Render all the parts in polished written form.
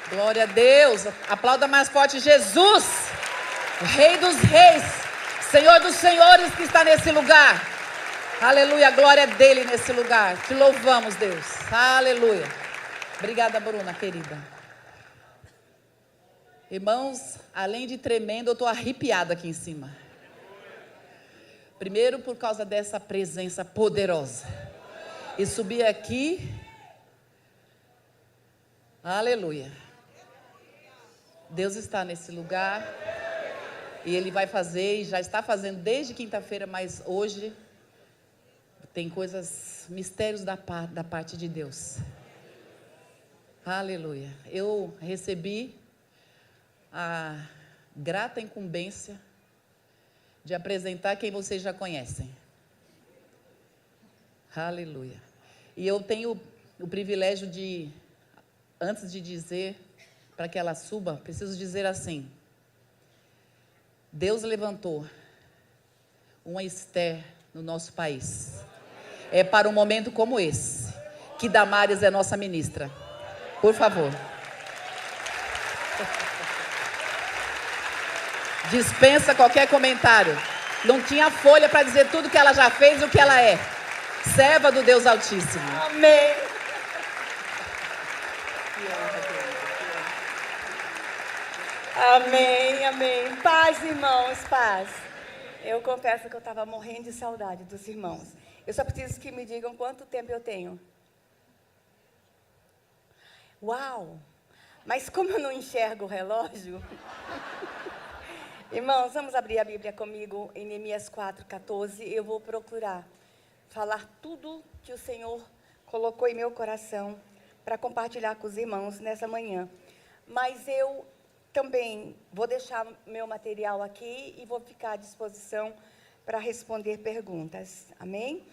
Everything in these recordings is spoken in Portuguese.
Glória a Deus. Aplauda mais forte Jesus, o Rei dos Reis, Senhor dos Senhores que está nesse lugar. Aleluia, a glória é dele nesse lugar. Te louvamos, Deus. Aleluia. Obrigada, Bruna, querida. Irmãos, além de tremendo, eu estou arrepiada aqui em cima. Primeiro por causa dessa presença poderosa. E subir aqui. Aleluia. Deus está nesse lugar. E Ele vai fazer, e já está fazendo desde quinta-feira, mas hoje tem coisas, mistérios da parte de Deus. Aleluia. Eu recebi a grata incumbência de apresentar quem vocês já conhecem. Aleluia. E eu tenho o privilégio de, antes de dizer, para que ela suba, preciso dizer assim: Deus levantou uma Esther no nosso país. É para um momento como esse que Damares é nossa ministra. Por favor. Dispensa qualquer comentário. Não tinha folha para dizer tudo que ela já fez e o que ela é. Serva do Deus Altíssimo. Amém. Amém, amém. Paz, irmãos, paz. Eu confesso que eu estava morrendo de saudade dos irmãos. Eu só preciso que me digam quanto tempo eu tenho. Uau! Mas como eu não enxergo o relógio... Irmãos, vamos abrir a Bíblia comigo em Neemias 4:14. Eu vou procurar falar tudo que o Senhor colocou em meu coração para compartilhar com os irmãos nessa manhã. Mas eu também vou deixar meu material aqui e vou ficar à disposição para responder perguntas. Amém?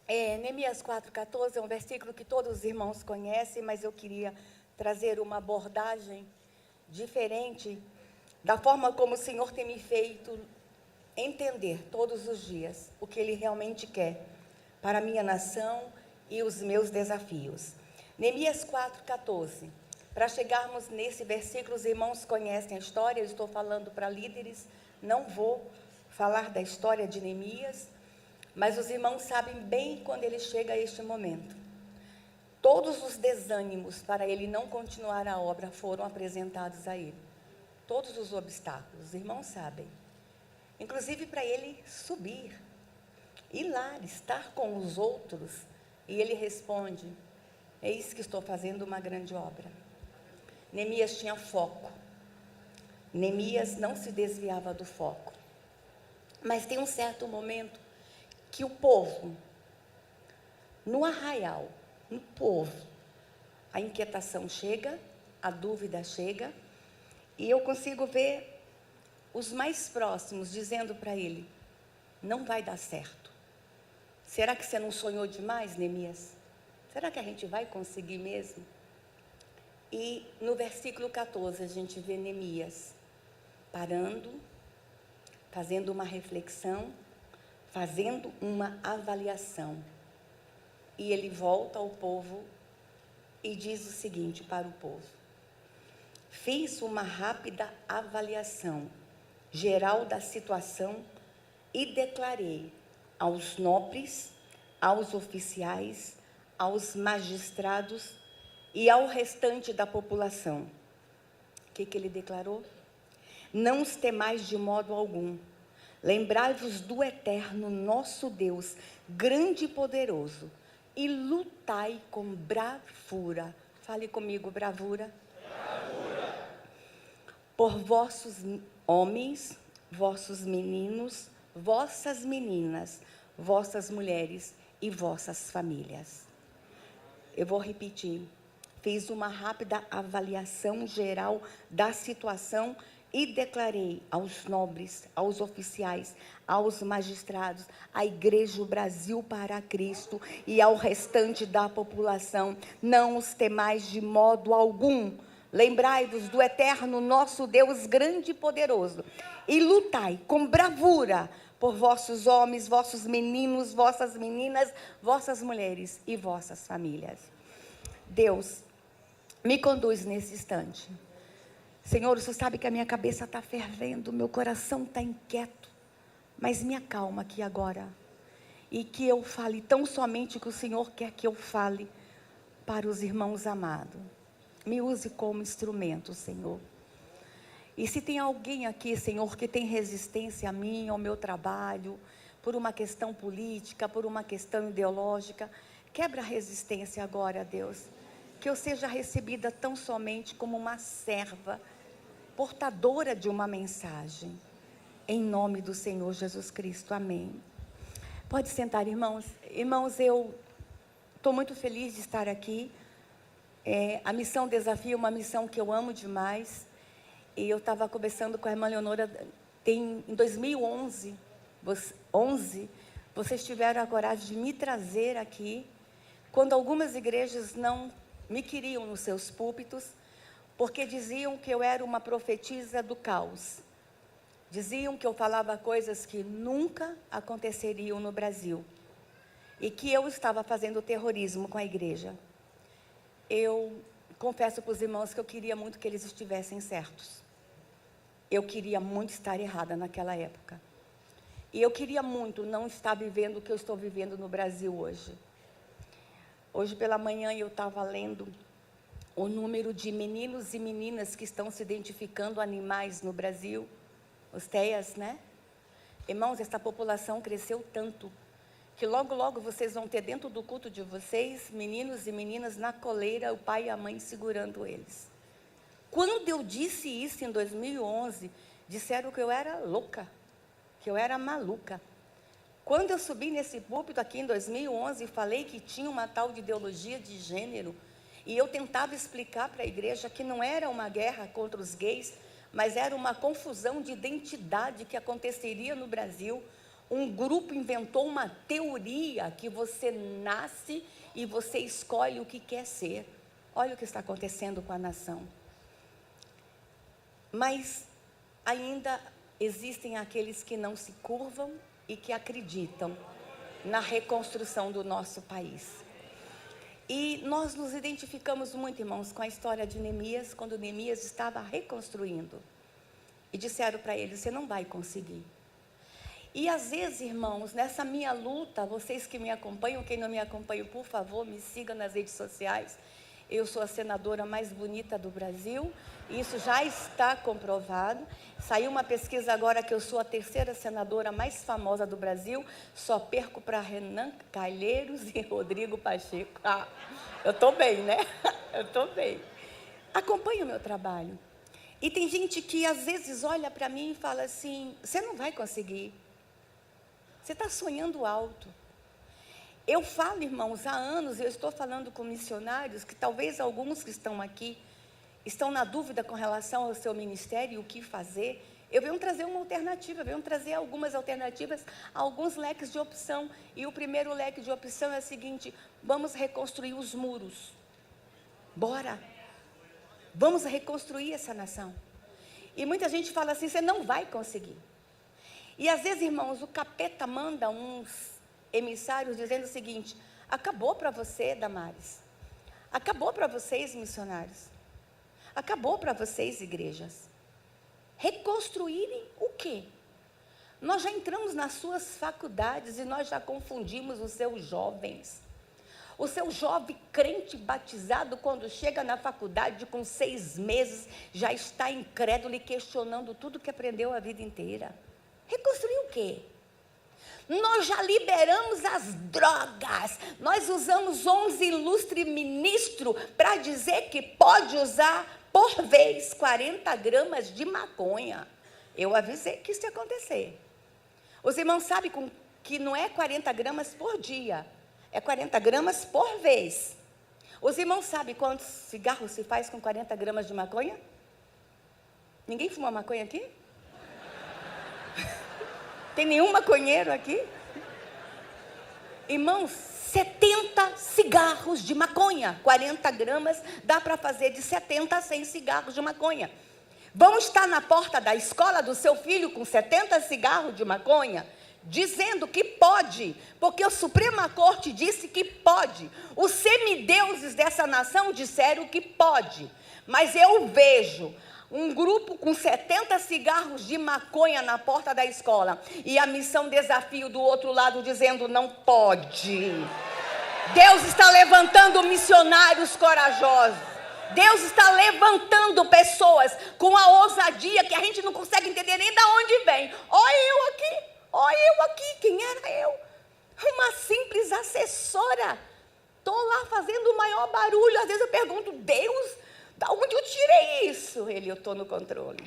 Neemias 4:14 é um versículo que todos os irmãos conhecem, mas eu queria trazer uma abordagem diferente da forma como o Senhor tem me feito entender todos os dias o que Ele realmente quer para a minha nação e os meus desafios. Neemias 4:14. Para chegarmos nesse versículo, os irmãos conhecem a história, eu estou falando para líderes, não vou falar da história de Neemias, mas os irmãos sabem bem quando ele chega a este momento. Todos os desânimos para ele não continuar a obra foram apresentados a ele. Todos os obstáculos, os irmãos sabem. Inclusive para ele subir, ir lá, estar com os outros. E ele responde: eis que estou fazendo uma grande obra. Neemias tinha foco. Neemias não se desviava do foco. Mas tem um certo momento que o povo, no arraial, no povo, a inquietação chega, a dúvida chega, e eu consigo ver os mais próximos dizendo para ele: não vai dar certo. Será que você não sonhou demais, Neemias? Será que a gente vai conseguir mesmo? E no versículo 14 a gente vê Neemias parando, fazendo uma reflexão, fazendo uma avaliação. E ele volta ao povo e diz o seguinte para o povo: fiz uma rápida avaliação geral da situação e declarei aos nobres, aos oficiais, aos magistrados e ao restante da população. O que ele declarou? Não os temais de modo algum. Lembrai-vos do eterno nosso Deus, grande e poderoso, e lutai com bravura. Fale comigo, bravura. Por vossos homens, vossos meninos, vossas meninas, vossas mulheres e vossas famílias. Eu vou repetir. Fiz uma rápida avaliação geral da situação e declarei aos nobres, aos oficiais, aos magistrados, à Igreja Brasil para Cristo e ao restante da população: não os temais de modo algum. Lembrai-vos do eterno nosso Deus grande e poderoso, e lutai com bravura por vossos homens, vossos meninos, vossas meninas, vossas mulheres e vossas famílias. Deus, me conduz nesse instante. Senhor, o Senhor sabe que a minha cabeça está fervendo, meu coração está inquieto, mas me acalma aqui agora. E que eu fale tão somente o que o Senhor quer que eu fale para os irmãos amados. Me use como instrumento, Senhor. E se tem alguém aqui, Senhor, que tem resistência a mim, ao meu trabalho, por uma questão política, por uma questão ideológica, quebra a resistência agora, Deus. Que eu seja recebida tão somente como uma serva, portadora de uma mensagem. Em nome do Senhor Jesus Cristo. Amém. Pode sentar, irmãos. Irmãos, eu estou muito feliz de estar aqui. A missão Desafio é uma missão que eu amo demais. E eu estava conversando com a irmã Leonora, em 2011, vocês tiveram a coragem de me trazer aqui, quando algumas igrejas não me queriam nos seus púlpitos, porque diziam que eu era uma profetisa do caos. Diziam que eu falava coisas que nunca aconteceriam no Brasil. E que eu estava fazendo terrorismo com a igreja. Eu confesso para os irmãos que eu queria muito que eles estivessem certos. Eu queria muito estar errada naquela época. E eu queria muito não estar vivendo o que eu estou vivendo no Brasil hoje. Hoje pela manhã eu estava lendo o número de meninos e meninas que estão se identificando animais no Brasil. Os TEAs, né? Irmãos, essa população cresceu tanto que logo, logo vocês vão ter dentro do culto de vocês, meninos e meninas na coleira, o pai e a mãe segurando eles. Quando eu disse isso em 2011, disseram que eu era louca, que eu era maluca. Quando eu subi nesse púlpito aqui em 2011 e falei que tinha uma tal de ideologia de gênero, e eu tentava explicar para a igreja que não era uma guerra contra os gays, mas era uma confusão de identidade que aconteceria no Brasil. Um grupo inventou uma teoria que você nasce e você escolhe o que quer ser. Olha o que está acontecendo com a nação. Mas ainda existem aqueles que não se curvam e que acreditam na reconstrução do nosso país. E nós nos identificamos muito, irmãos, com a história de Neemias, quando Neemias estava reconstruindo. E disseram para ele, você não vai conseguir. E às vezes, irmãos, nessa minha luta, vocês que me acompanham, quem não me acompanha, por favor, me siga nas redes sociais. Eu sou a senadora mais bonita do Brasil, isso já está comprovado. Saiu uma pesquisa agora que eu sou a terceira senadora mais famosa do Brasil, só perco para Renan Calheiros e Rodrigo Pacheco. Eu estou bem, né? Eu estou bem. Acompanhe o meu trabalho. E tem gente que às vezes olha para mim e fala assim, você não vai conseguir. Você está sonhando alto. Eu falo, irmãos, há anos, eu estou falando com missionários, que talvez alguns que estão aqui, estão na dúvida com relação ao seu ministério e o que fazer. Eu venho trazer uma alternativa, venho trazer algumas alternativas, alguns leques de opção. E o primeiro leque de opção é o seguinte, vamos reconstruir os muros. Bora! Vamos reconstruir essa nação. E muita gente fala assim, você não vai conseguir. E às vezes, irmãos, o capeta manda uns emissários dizendo o seguinte, acabou para você, Damares. Acabou para vocês, missionários. Acabou para vocês, igrejas. Reconstruírem o quê? Nós já entramos nas suas faculdades e nós já confundimos os seus jovens. O seu jovem crente batizado, quando chega na faculdade com 6 meses, já está incrédulo e questionando tudo que aprendeu a vida inteira. Reconstruir o quê? Nós já liberamos as drogas. Nós usamos 11 ilustre ministro para dizer que pode usar, por vez, 40 gramas de maconha. Eu avisei que isso ia acontecer. Os irmãos sabem que não é 40 gramas por dia. É 40 gramas por vez. Os irmãos sabem quantos cigarros se faz com 40 gramas de maconha? Ninguém fuma maconha aqui? Tem nenhum maconheiro aqui? Irmãos, 70 cigarros de maconha. 40 gramas dá para fazer de 70 a 100 cigarros de maconha. Vão estar na porta da escola do seu filho com 70 cigarros de maconha? dizendo que pode, porque a Suprema Corte disse que pode. Os semideuses dessa nação disseram que pode. Mas eu vejo um grupo com 70 cigarros de maconha na porta da escola e a Missão Desafio do outro lado dizendo não pode. Deus está levantando missionários corajosos. Deus está levantando pessoas com a ousadia que a gente não consegue entender nem de onde vem. Olha eu aqui, quem era eu? Uma simples assessora. Estou lá fazendo o maior barulho. Às vezes eu pergunto, Deus, da onde eu tirei isso? Eu estou no controle.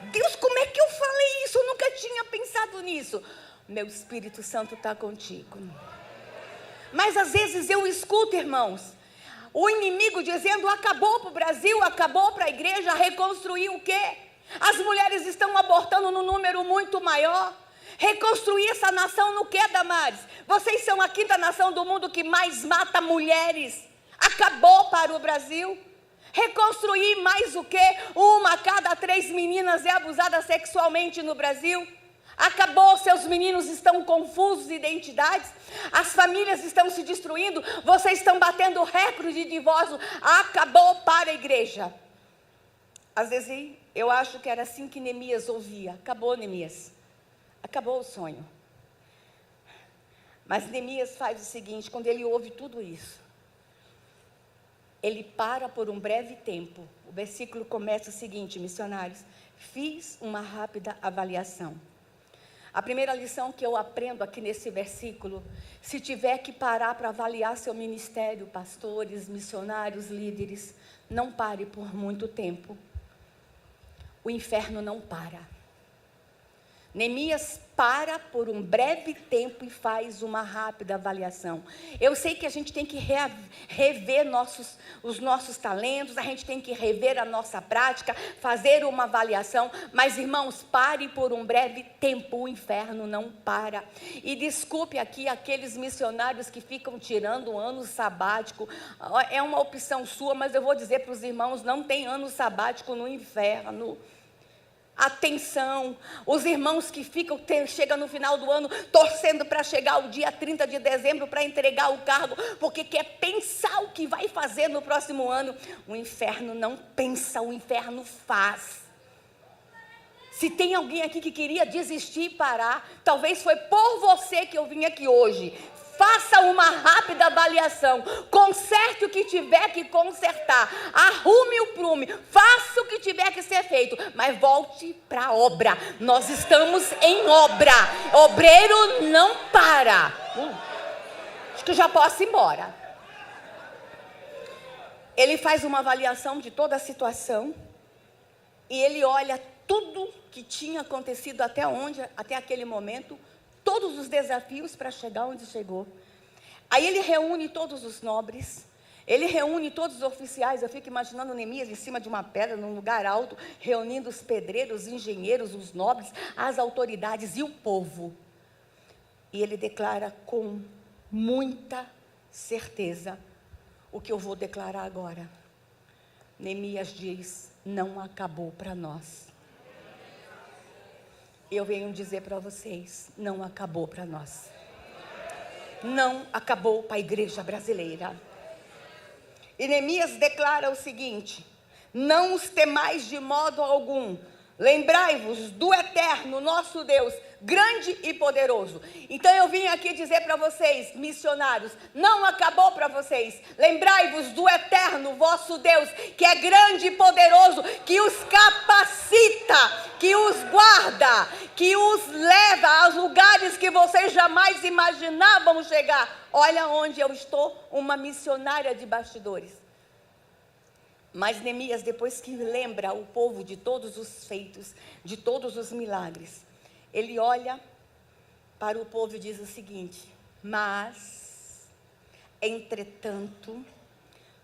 Deus, como é que eu falei isso? Eu nunca tinha pensado nisso. Meu Espírito Santo está contigo. Mas às vezes eu escuto, irmãos, o inimigo dizendo, acabou para o Brasil, acabou para a igreja, reconstruir o quê? As mulheres estão abortando num número muito maior. Reconstruir essa nação no quê, Damares? Vocês são a 5ª nação do mundo que mais mata mulheres. Acabou para o Brasil. Reconstruir mais o quê? 1 a cada 3 meninas é abusada sexualmente no Brasil. Acabou, seus meninos estão confusos de identidades, as famílias estão se destruindo, vocês estão batendo recorde de divórcio. Acabou para a igreja. Às vezes eu acho que era assim que Neemias ouvia. Acabou, Neemias. Acabou o sonho. Mas Neemias faz o seguinte, quando ele ouve tudo isso, ele para por um breve tempo. O versículo começa o seguinte, missionários: fiz uma rápida avaliação. A primeira lição que eu aprendo aqui nesse versículo, se tiver que parar para avaliar seu ministério, pastores, missionários, líderes, não pare por muito tempo. O inferno não para. Neemias para por um breve tempo e faz uma rápida avaliação. Eu sei que a gente tem que rever os nossos talentos, a gente tem que rever a nossa prática, fazer uma avaliação, mas irmãos, pare por um breve tempo, o inferno não para. E desculpe aqui aqueles missionários que ficam tirando ano sabático, é uma opção sua, mas eu vou dizer para os irmãos, não tem ano sabático no inferno. Atenção, os irmãos que chegam no final do ano torcendo para chegar o dia 30 de dezembro para entregar o cargo, porque quer pensar o que vai fazer no próximo ano. O inferno não pensa, o inferno faz. Se tem alguém aqui que queria desistir e parar, talvez foi por você que eu vim aqui hoje. Faça uma rápida avaliação, conserte o que tiver que consertar, arrume o prume, faça o que tiver que ser feito, mas volte para a obra. Nós estamos em obra, obreiro não para. Acho que eu já posso ir embora. Ele faz uma avaliação de toda a situação e ele olha tudo que tinha acontecido até aquele momento, todos os desafios para chegar onde chegou. Aí ele reúne todos os nobres, ele reúne todos os oficiais. Eu fico imaginando Neemias em cima de uma pedra, num lugar alto, reunindo os pedreiros, os engenheiros, os nobres, as autoridades e o povo. E ele declara com muita certeza o que eu vou declarar agora. Neemias diz, não acabou para nós. Eu venho dizer para vocês, não acabou para nós. Não acabou para a igreja brasileira. E Neemias declara o seguinte: não os temais de modo algum. Lembrai-vos do eterno, nosso Deus, grande e poderoso. Então eu vim aqui dizer para vocês, missionários, não acabou para vocês. Lembrai-vos do eterno, vosso Deus, que é grande e poderoso, que os capacita, que os guarda, que os leva aos lugares que vocês jamais imaginavam chegar. Olha onde eu estou, uma missionária de bastidores. Mas Neemias, depois que lembra o povo de todos os feitos, de todos os milagres, ele olha para o povo e diz o seguinte: mas, entretanto,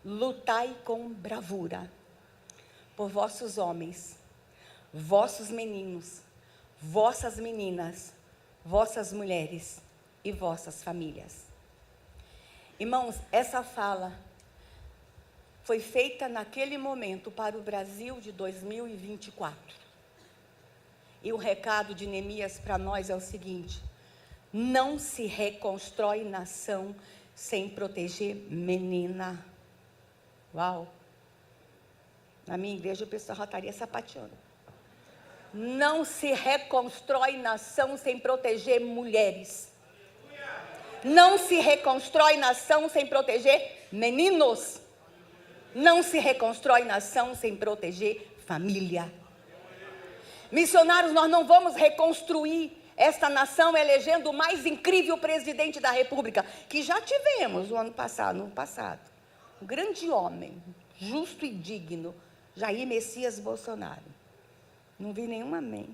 lutai com bravura por vossos homens, vossos meninos, vossas meninas, vossas mulheres e vossas famílias. Irmãos, essa fala foi feita naquele momento para o Brasil de 2024. E o recado de Neemias para nós é o seguinte: não se reconstrói nação sem proteger menina. Uau! Na minha igreja o pessoal já estaria sapateando. Não se reconstrói nação sem proteger mulheres. Não se reconstrói nação sem proteger meninos. Não se reconstrói nação sem proteger família. Missionários, nós não vamos reconstruir esta nação elegendo o mais incrível presidente da República, que já tivemos no passado. Um grande homem, justo e digno, Jair Messias Bolsonaro. Não vi nenhum amém.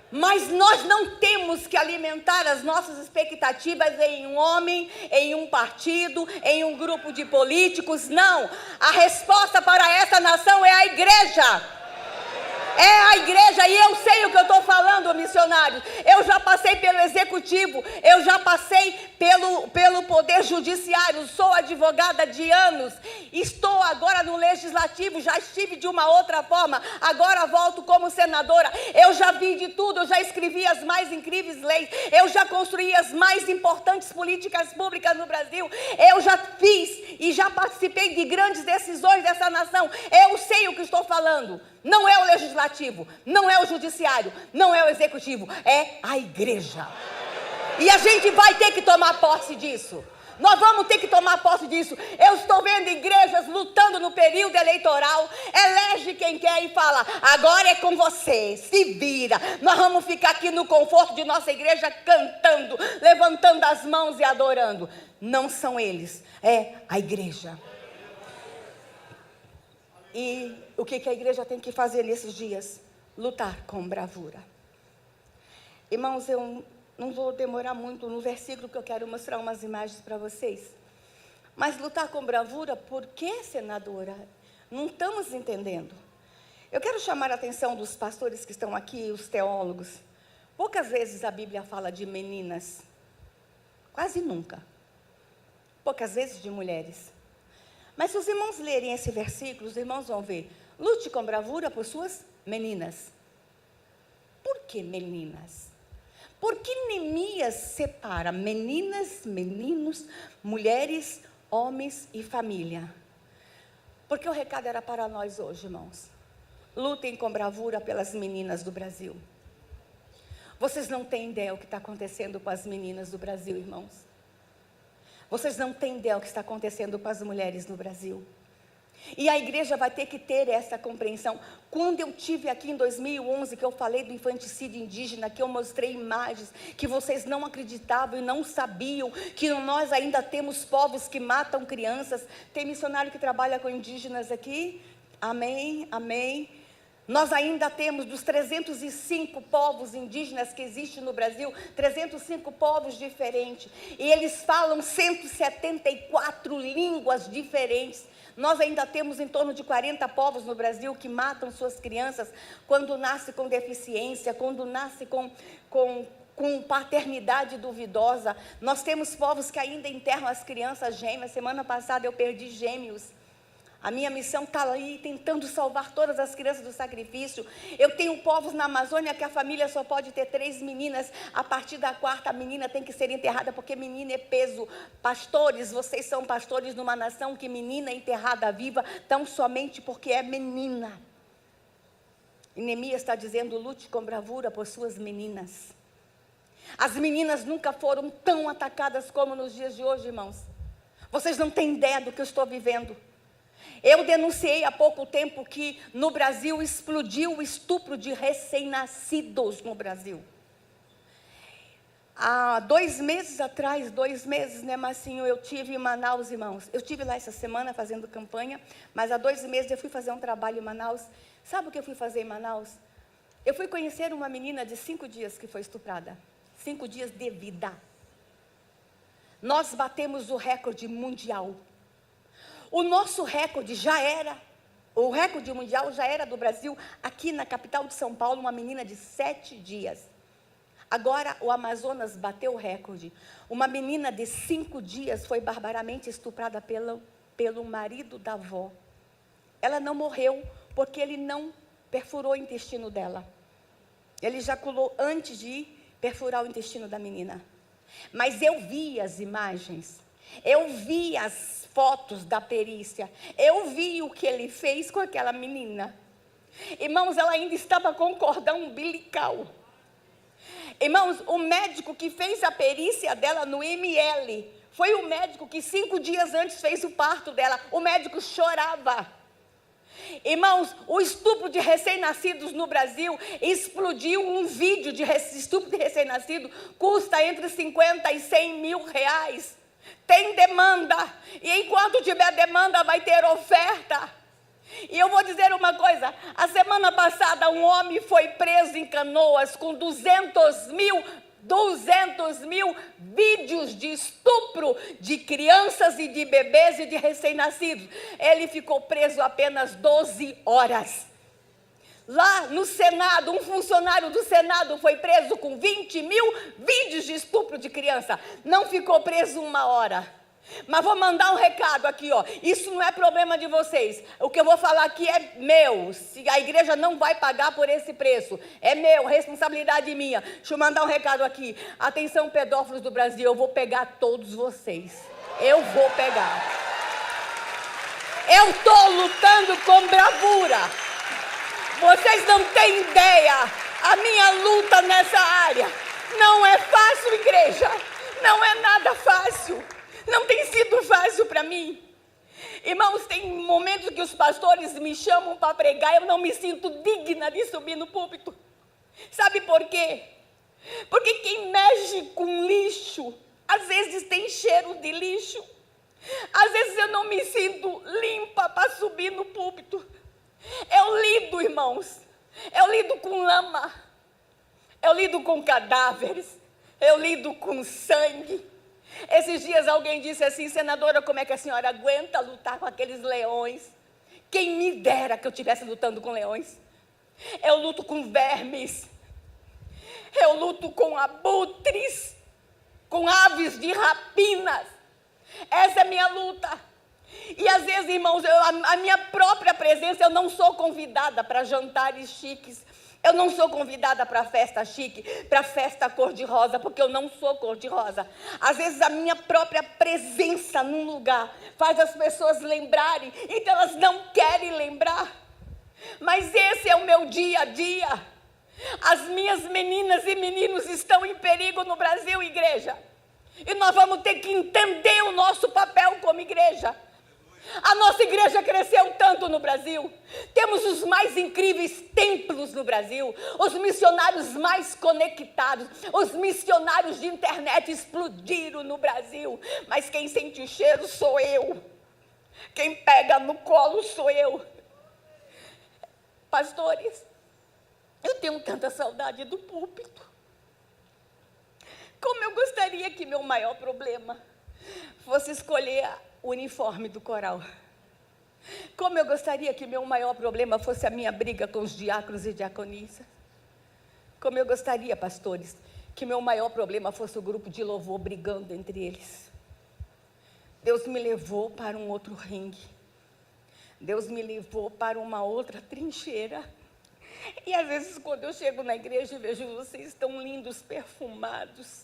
Mas nós não temos que alimentar as nossas expectativas em um homem, em um partido, em um grupo de políticos. Não. A resposta para essa nação é a igreja. É a igreja, e eu sei o que eu estou falando, missionários. Eu já passei pelo executivo, eu já passei pelo poder judiciário, sou advogada de anos, estou agora no legislativo, já estive de uma outra forma, agora volto como senadora. Eu já vi de tudo, eu já escrevi as mais incríveis leis, eu já construí as mais importantes políticas públicas no Brasil, eu já fiz e já participei de grandes decisões dessa nação. Eu sei o que estou falando. Não é o legislativo, não é o judiciário, não é o executivo, é a igreja. E a gente vai ter que tomar posse disso. Nós vamos ter que tomar posse disso. Eu estou vendo igrejas lutando no período eleitoral, elege quem quer e fala: agora é com você, se vira. Nós vamos ficar aqui no conforto de nossa igreja cantando, levantando as mãos e adorando. Não são eles, é a igreja. E o que a igreja tem que fazer nesses dias? Lutar com bravura. Irmãos, eu não vou demorar muito no versículo, que eu quero mostrar umas imagens para vocês. Mas lutar com bravura, por que, senadora? Não estamos entendendo. Eu quero chamar a atenção dos pastores que estão aqui, os teólogos. Poucas vezes a Bíblia fala de meninas. Quase nunca. Poucas vezes de mulheres. Mas se os irmãos lerem esse versículo, os irmãos vão ver: lute com bravura por suas meninas. Por que meninas? Porque Neemias separa meninas, meninos, mulheres, homens e família. Porque o recado era para nós hoje, irmãos. Lutem com bravura pelas meninas do Brasil. Vocês não têm ideia o que está acontecendo com as meninas do Brasil, irmãos. Vocês não têm ideia o que está acontecendo com as mulheres no Brasil. E a igreja vai ter que ter essa compreensão. Quando eu tive aqui em 2011, que eu falei do infanticídio indígena, que eu mostrei imagens, que vocês não acreditavam e não sabiam, que nós ainda temos povos que matam crianças. Tem missionário que trabalha com indígenas aqui? Amém, amém. Nós ainda temos, dos 305 povos indígenas que existem no Brasil, 305 povos diferentes. E eles falam 174 línguas diferentes. Nós ainda temos em torno de 40 povos no Brasil que matam suas crianças quando nasce com deficiência, quando nasce com paternidade duvidosa. Nós temos povos que ainda enterram as crianças gêmeas. Semana passada eu perdi gêmeos. A minha missão está aí, tentando salvar todas as crianças do sacrifício. Eu tenho povos na Amazônia que a família só pode ter 3 meninas. A partir da 4ª menina tem que ser enterrada, porque menina é peso. Pastores, vocês são pastores numa nação que menina é enterrada viva, tão somente porque é menina. E Neemias está dizendo: lute com bravura por suas meninas. As meninas nunca foram tão atacadas como nos dias de hoje, irmãos. Vocês não têm ideia do que eu estou vivendo. Eu denunciei há pouco tempo que no Brasil explodiu o estupro de recém-nascidos no Brasil. Há 2 meses atrás, 2 meses, né, Marcinho, eu tive em Manaus, irmãos. Eu estive lá essa semana fazendo campanha, mas há 2 meses eu fui fazer um trabalho em Manaus. Sabe o que eu fui fazer em Manaus? Eu fui conhecer uma menina de 5 dias que foi estuprada. 5 dias de vida. Nós batemos o recorde mundial. O nosso recorde já era, o recorde mundial já era do Brasil, aqui na capital de São Paulo, uma menina de 7 dias. Agora o Amazonas bateu o recorde. Uma menina de 5 dias foi barbaramente estuprada pelo marido da avó. Ela não morreu porque ele não perfurou o intestino dela. Ele ejaculou antes de perfurar o intestino da menina. Mas eu vi as imagens, eu vi as fotos da perícia, eu vi o que ele fez com aquela menina. Irmãos, ela ainda estava com cordão umbilical. Irmãos, o médico que fez a perícia dela no ML, foi o médico que 5 dias antes fez o parto dela. O médico chorava. Irmãos, o estupro de recém-nascidos no Brasil explodiu. Um vídeo de estupro de recém-nascido custa entre 50 e 100 mil reais. Tem demanda, e enquanto tiver demanda vai ter oferta. E eu vou dizer uma coisa, a semana passada um homem foi preso em Canoas com 200 mil vídeos de estupro de crianças e de bebês e de recém-nascidos. Ele ficou preso apenas 12 horas. Lá no Senado, um funcionário do Senado foi preso com 20 mil vídeos de estupro de criança. Não ficou preso 1 hora. Mas vou mandar um recado aqui, ó. Isso não é problema de vocês. O que eu vou falar aqui é meu. Se a igreja não vai pagar por esse preço, é meu, responsabilidade minha. Deixa eu mandar um recado aqui. Atenção, pedófilos do Brasil, eu vou pegar todos vocês. Eu vou pegar. Eu estou lutando com bravura. Vocês não têm ideia. A minha luta nessa área não é fácil, igreja. Não é nada fácil. Não tem sido fácil para mim. Irmãos, tem momentos que os pastores me chamam para pregar, eu não me sinto digna de subir no púlpito. Sabe por quê? Porque quem mexe com lixo, às vezes tem cheiro de lixo. Às vezes eu não me sinto limpa para subir no púlpito. Eu lido, irmãos, eu lido com lama, eu lido com cadáveres, eu lido com sangue. Esses dias alguém disse assim: senadora, como é que a senhora aguenta lutar com aqueles leões? Quem me dera que eu estivesse lutando com leões. Eu luto com vermes, eu luto com abutres, com aves de rapinas. Essa é a minha luta. E às vezes, irmãos, a minha própria presença, eu não sou convidada para jantares chiques. Eu não sou convidada para festa chique, para festa cor-de-rosa, porque eu não sou cor-de-rosa. Às vezes a minha própria presença num lugar faz as pessoas lembrarem, então elas não querem lembrar. Mas esse é o meu dia a dia. As minhas meninas e meninos estão em perigo no Brasil, igreja. E nós vamos ter que entender o nosso papel como igreja. A nossa igreja cresceu tanto no Brasil. Temos os mais incríveis templos no Brasil. Os missionários mais conectados. Os missionários de internet explodiram no Brasil. Mas quem sente o cheiro sou eu. Quem pega no colo sou eu. Pastores, eu tenho tanta saudade do púlpito. Como eu gostaria que meu maior problema fosse escolher o uniforme do coral. Como eu gostaria que meu maior problema fosse a minha briga com os diáconos e diaconisas. Como eu gostaria, pastores, que meu maior problema fosse o grupo de louvor brigando entre eles. Deus me levou para um outro ringue. Deus me levou para uma outra trincheira. E às vezes quando eu chego na igreja e vejo vocês tão lindos, perfumados,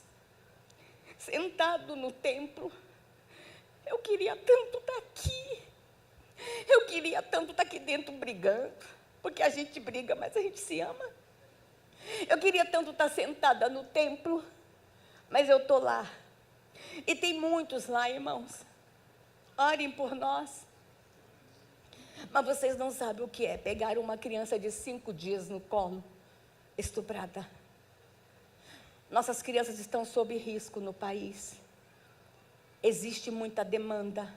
sentados no templo, eu queria tanto estar aqui. Eu queria tanto estar aqui dentro brigando. Porque a gente briga, mas a gente se ama. Eu queria tanto estar sentada no templo, mas eu estou lá. E tem muitos lá, irmãos. Orem por nós. Mas vocês não sabem o que é pegar uma criança de 5 dias no colo, estuprada. Nossas crianças estão sob risco no país. Existe muita demanda.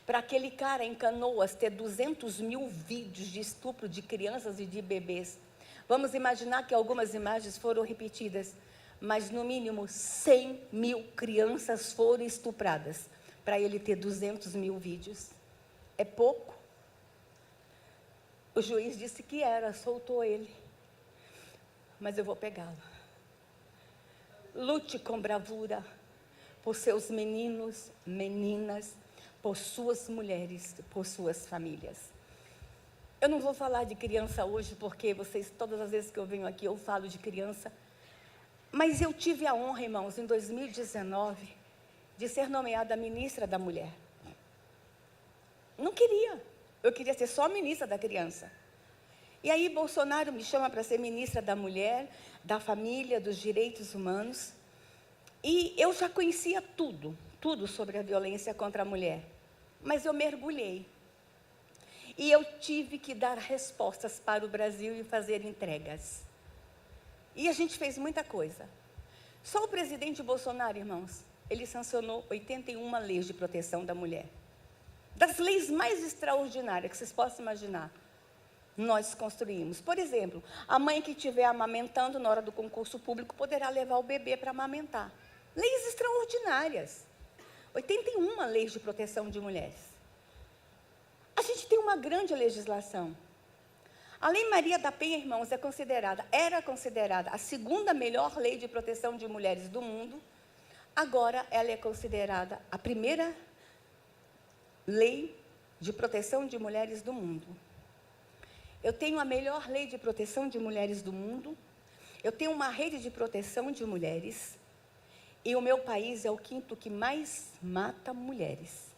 Para aquele cara em Canoas ter 200 mil vídeos de estupro de crianças e de bebês. Vamos imaginar que algumas imagens foram repetidas, mas no mínimo 100 mil crianças foram estupradas para ele ter 200 mil vídeos. É pouco? O juiz disse que era, soltou ele. Mas eu vou pegá-lo. Lute com bravura por seus meninos, meninas, por suas mulheres, por suas famílias. Eu não vou falar de criança hoje, porque todas as vezes que eu venho aqui, eu falo de criança. Mas eu tive a honra, irmãos, em 2019, de ser nomeada ministra da mulher. Não queria. Eu queria ser só ministra da criança. E aí Bolsonaro me chama para ser ministra da mulher, da família, dos direitos humanos. E eu já conhecia tudo sobre a violência contra a mulher. Mas eu mergulhei. E eu tive que dar respostas para o Brasil e fazer entregas. E a gente fez muita coisa. Só o presidente Bolsonaro, irmãos, ele sancionou 81 leis de proteção da mulher. Das leis mais extraordinárias que vocês possam imaginar, nós construímos. Por exemplo, a mãe que estiver amamentando na hora do concurso público poderá levar o bebê para amamentar. Leis extraordinárias. 81 leis de proteção de mulheres. A gente tem uma grande legislação. A Lei Maria da Penha, irmãos, era considerada a segunda melhor lei de proteção de mulheres do mundo. Agora ela é considerada a primeira lei de proteção de mulheres do mundo. Eu tenho a melhor lei de proteção de mulheres do mundo. Eu tenho uma rede de proteção de mulheres. E o meu país é o 5º que mais mata mulheres.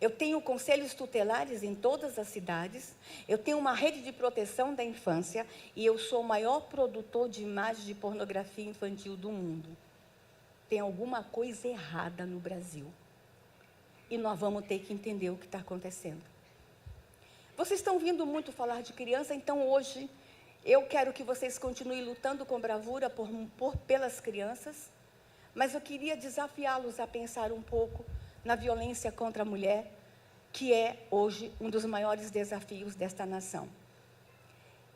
Eu tenho conselhos tutelares em todas as cidades. Eu tenho uma rede de proteção da infância. E eu sou o maior produtor de imagens de pornografia infantil do mundo. Tem alguma coisa errada no Brasil. E nós vamos ter que entender o que está acontecendo. Vocês estão ouvindo muito falar de criança, então hoje eu quero que vocês continuem lutando com bravura pelas crianças, mas eu queria desafiá-los a pensar um pouco na violência contra a mulher, que é hoje um dos maiores desafios desta nação.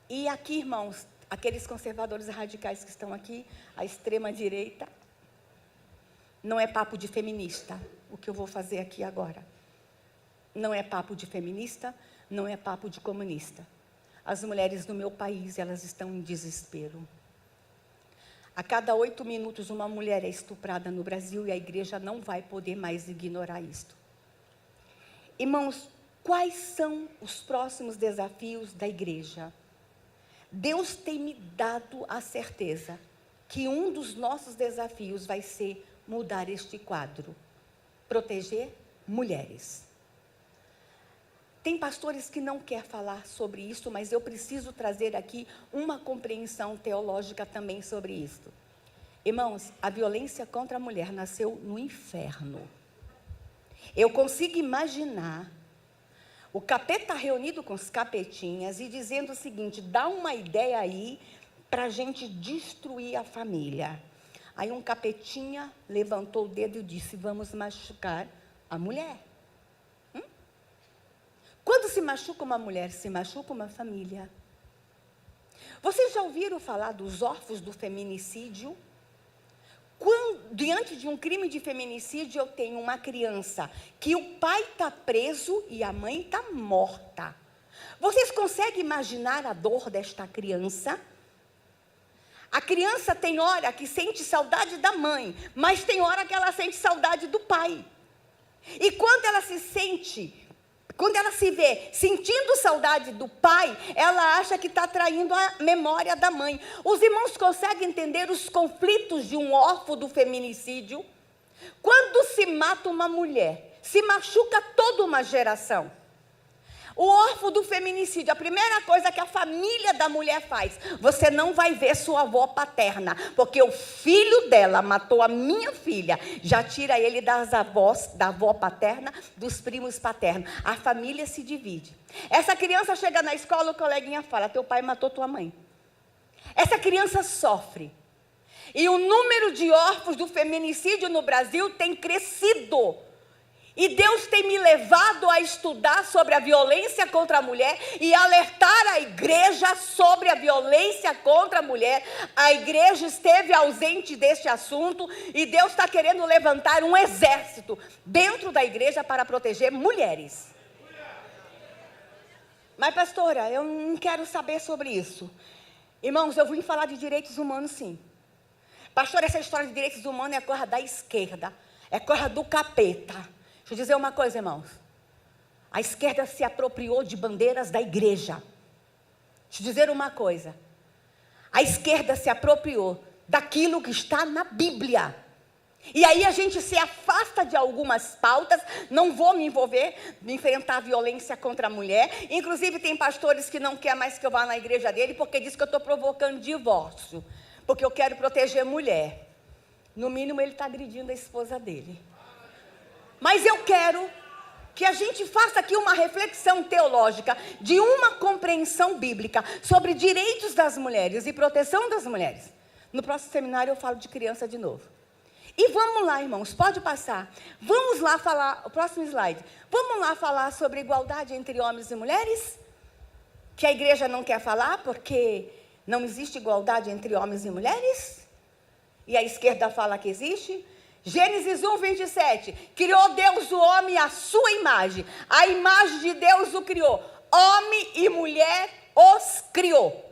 E aqui, irmãos, aqueles conservadores radicais que estão aqui, a extrema-direita, não é papo de feminista, o que eu vou fazer aqui agora. Não é papo de feminista, não é papo de comunista. As mulheres do meu país, elas estão em desespero. A cada 8 minutos, uma mulher é estuprada no Brasil e a igreja não vai poder mais ignorar isto. Irmãos, quais são os próximos desafios da igreja? Deus tem me dado a certeza que um dos nossos desafios vai ser mudar este quadro. Proteger mulheres. Tem pastores que não querem falar sobre isso, mas eu preciso trazer aqui uma compreensão teológica também sobre isso. Irmãos, a violência contra a mulher nasceu no inferno. Eu consigo imaginar o capeta reunido com os capetinhas e dizendo o seguinte: dá uma ideia aí para a gente destruir a família. Aí um capetinha levantou o dedo e disse: vamos machucar a mulher. Quando se machuca uma mulher, se machuca uma família. Vocês já ouviram falar dos órfãos do feminicídio? Diante de um crime de feminicídio, eu tenho uma criança que o pai está preso e a mãe está morta. Vocês conseguem imaginar a dor desta criança? A criança tem hora que sente saudade da mãe, mas tem hora que ela sente saudade do pai. E quando ela se vê sentindo saudade do pai, ela acha que está traindo a memória da mãe. Os irmãos conseguem entender os conflitos de um órfão do feminicídio? Quando se mata uma mulher, se machuca toda uma geração. O órfão do feminicídio, a primeira coisa que a família da mulher faz: você não vai ver sua avó paterna, porque o filho dela matou a minha filha. Já tira ele das avós, da avó paterna, dos primos paternos. A família se divide. Essa criança chega na escola, o coleguinha fala: teu pai matou tua mãe. Essa criança sofre. E o número de órfãos do feminicídio no Brasil tem crescido. E Deus tem me levado a estudar sobre a violência contra a mulher e alertar a igreja sobre a violência contra a mulher. A igreja esteve ausente deste assunto e Deus está querendo levantar um exército dentro da igreja para proteger mulheres. Mas, pastora, eu não quero saber sobre isso. Irmãos, eu vim falar de direitos humanos, sim. Pastor, essa história de direitos humanos é coisa da esquerda, é coisa do capeta. Deixa eu dizer uma coisa, irmãos. A esquerda se apropriou de bandeiras da igreja. Deixa eu dizer uma coisa. A esquerda se apropriou daquilo que está na Bíblia. E aí a gente se afasta de algumas pautas. Não vou me envolver, me enfrentar a violência contra a mulher. Inclusive tem pastores que não querem mais que eu vá na igreja dele, porque diz que eu estou provocando divórcio. Porque eu quero proteger a mulher. No mínimo ele está agredindo a esposa dele. Mas eu quero que a gente faça aqui uma reflexão teológica de uma compreensão bíblica sobre direitos das mulheres e proteção das mulheres. No próximo seminário eu falo de criança de novo. E vamos lá, irmãos, pode passar. Vamos lá falar, o próximo slide. Vamos lá falar sobre igualdade entre homens e mulheres? Que a igreja não quer falar porque não existe igualdade entre homens e mulheres? E a esquerda fala que existe? Gênesis 1, 27. Criou Deus o homem à sua imagem. A imagem de Deus o criou. Homem e mulher os criou.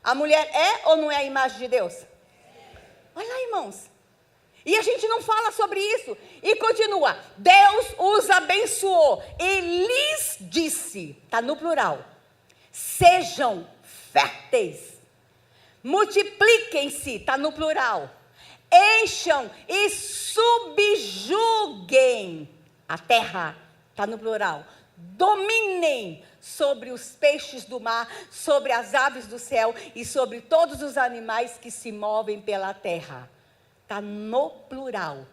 A mulher é ou não é a imagem de Deus? Olha lá, irmãos. E a gente não fala sobre isso. E continua. Deus os abençoou e lhes disse, está no plural, sejam férteis, multipliquem-se, está no plural, encham e subjuguem a terra, está no plural, dominem sobre os peixes do mar, sobre as aves do céu e sobre todos os animais que se movem pela terra. Está no plural.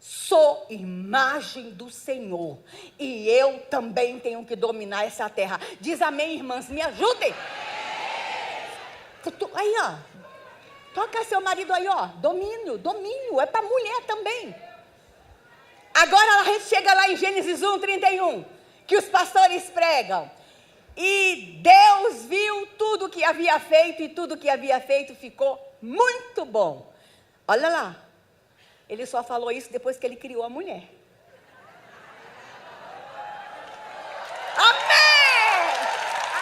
Sou imagem do Senhor e eu também tenho que dominar essa terra. Diz amém, irmãs, me ajudem. Aí, ó. Toca seu marido aí, ó. Domínio, é para mulher também. Agora a gente chega lá em Gênesis 1, 31, que os pastores pregam. E Deus viu tudo que havia feito, e tudo que havia feito ficou muito bom. Olha lá. Ele só falou isso depois que ele criou a mulher. Amém!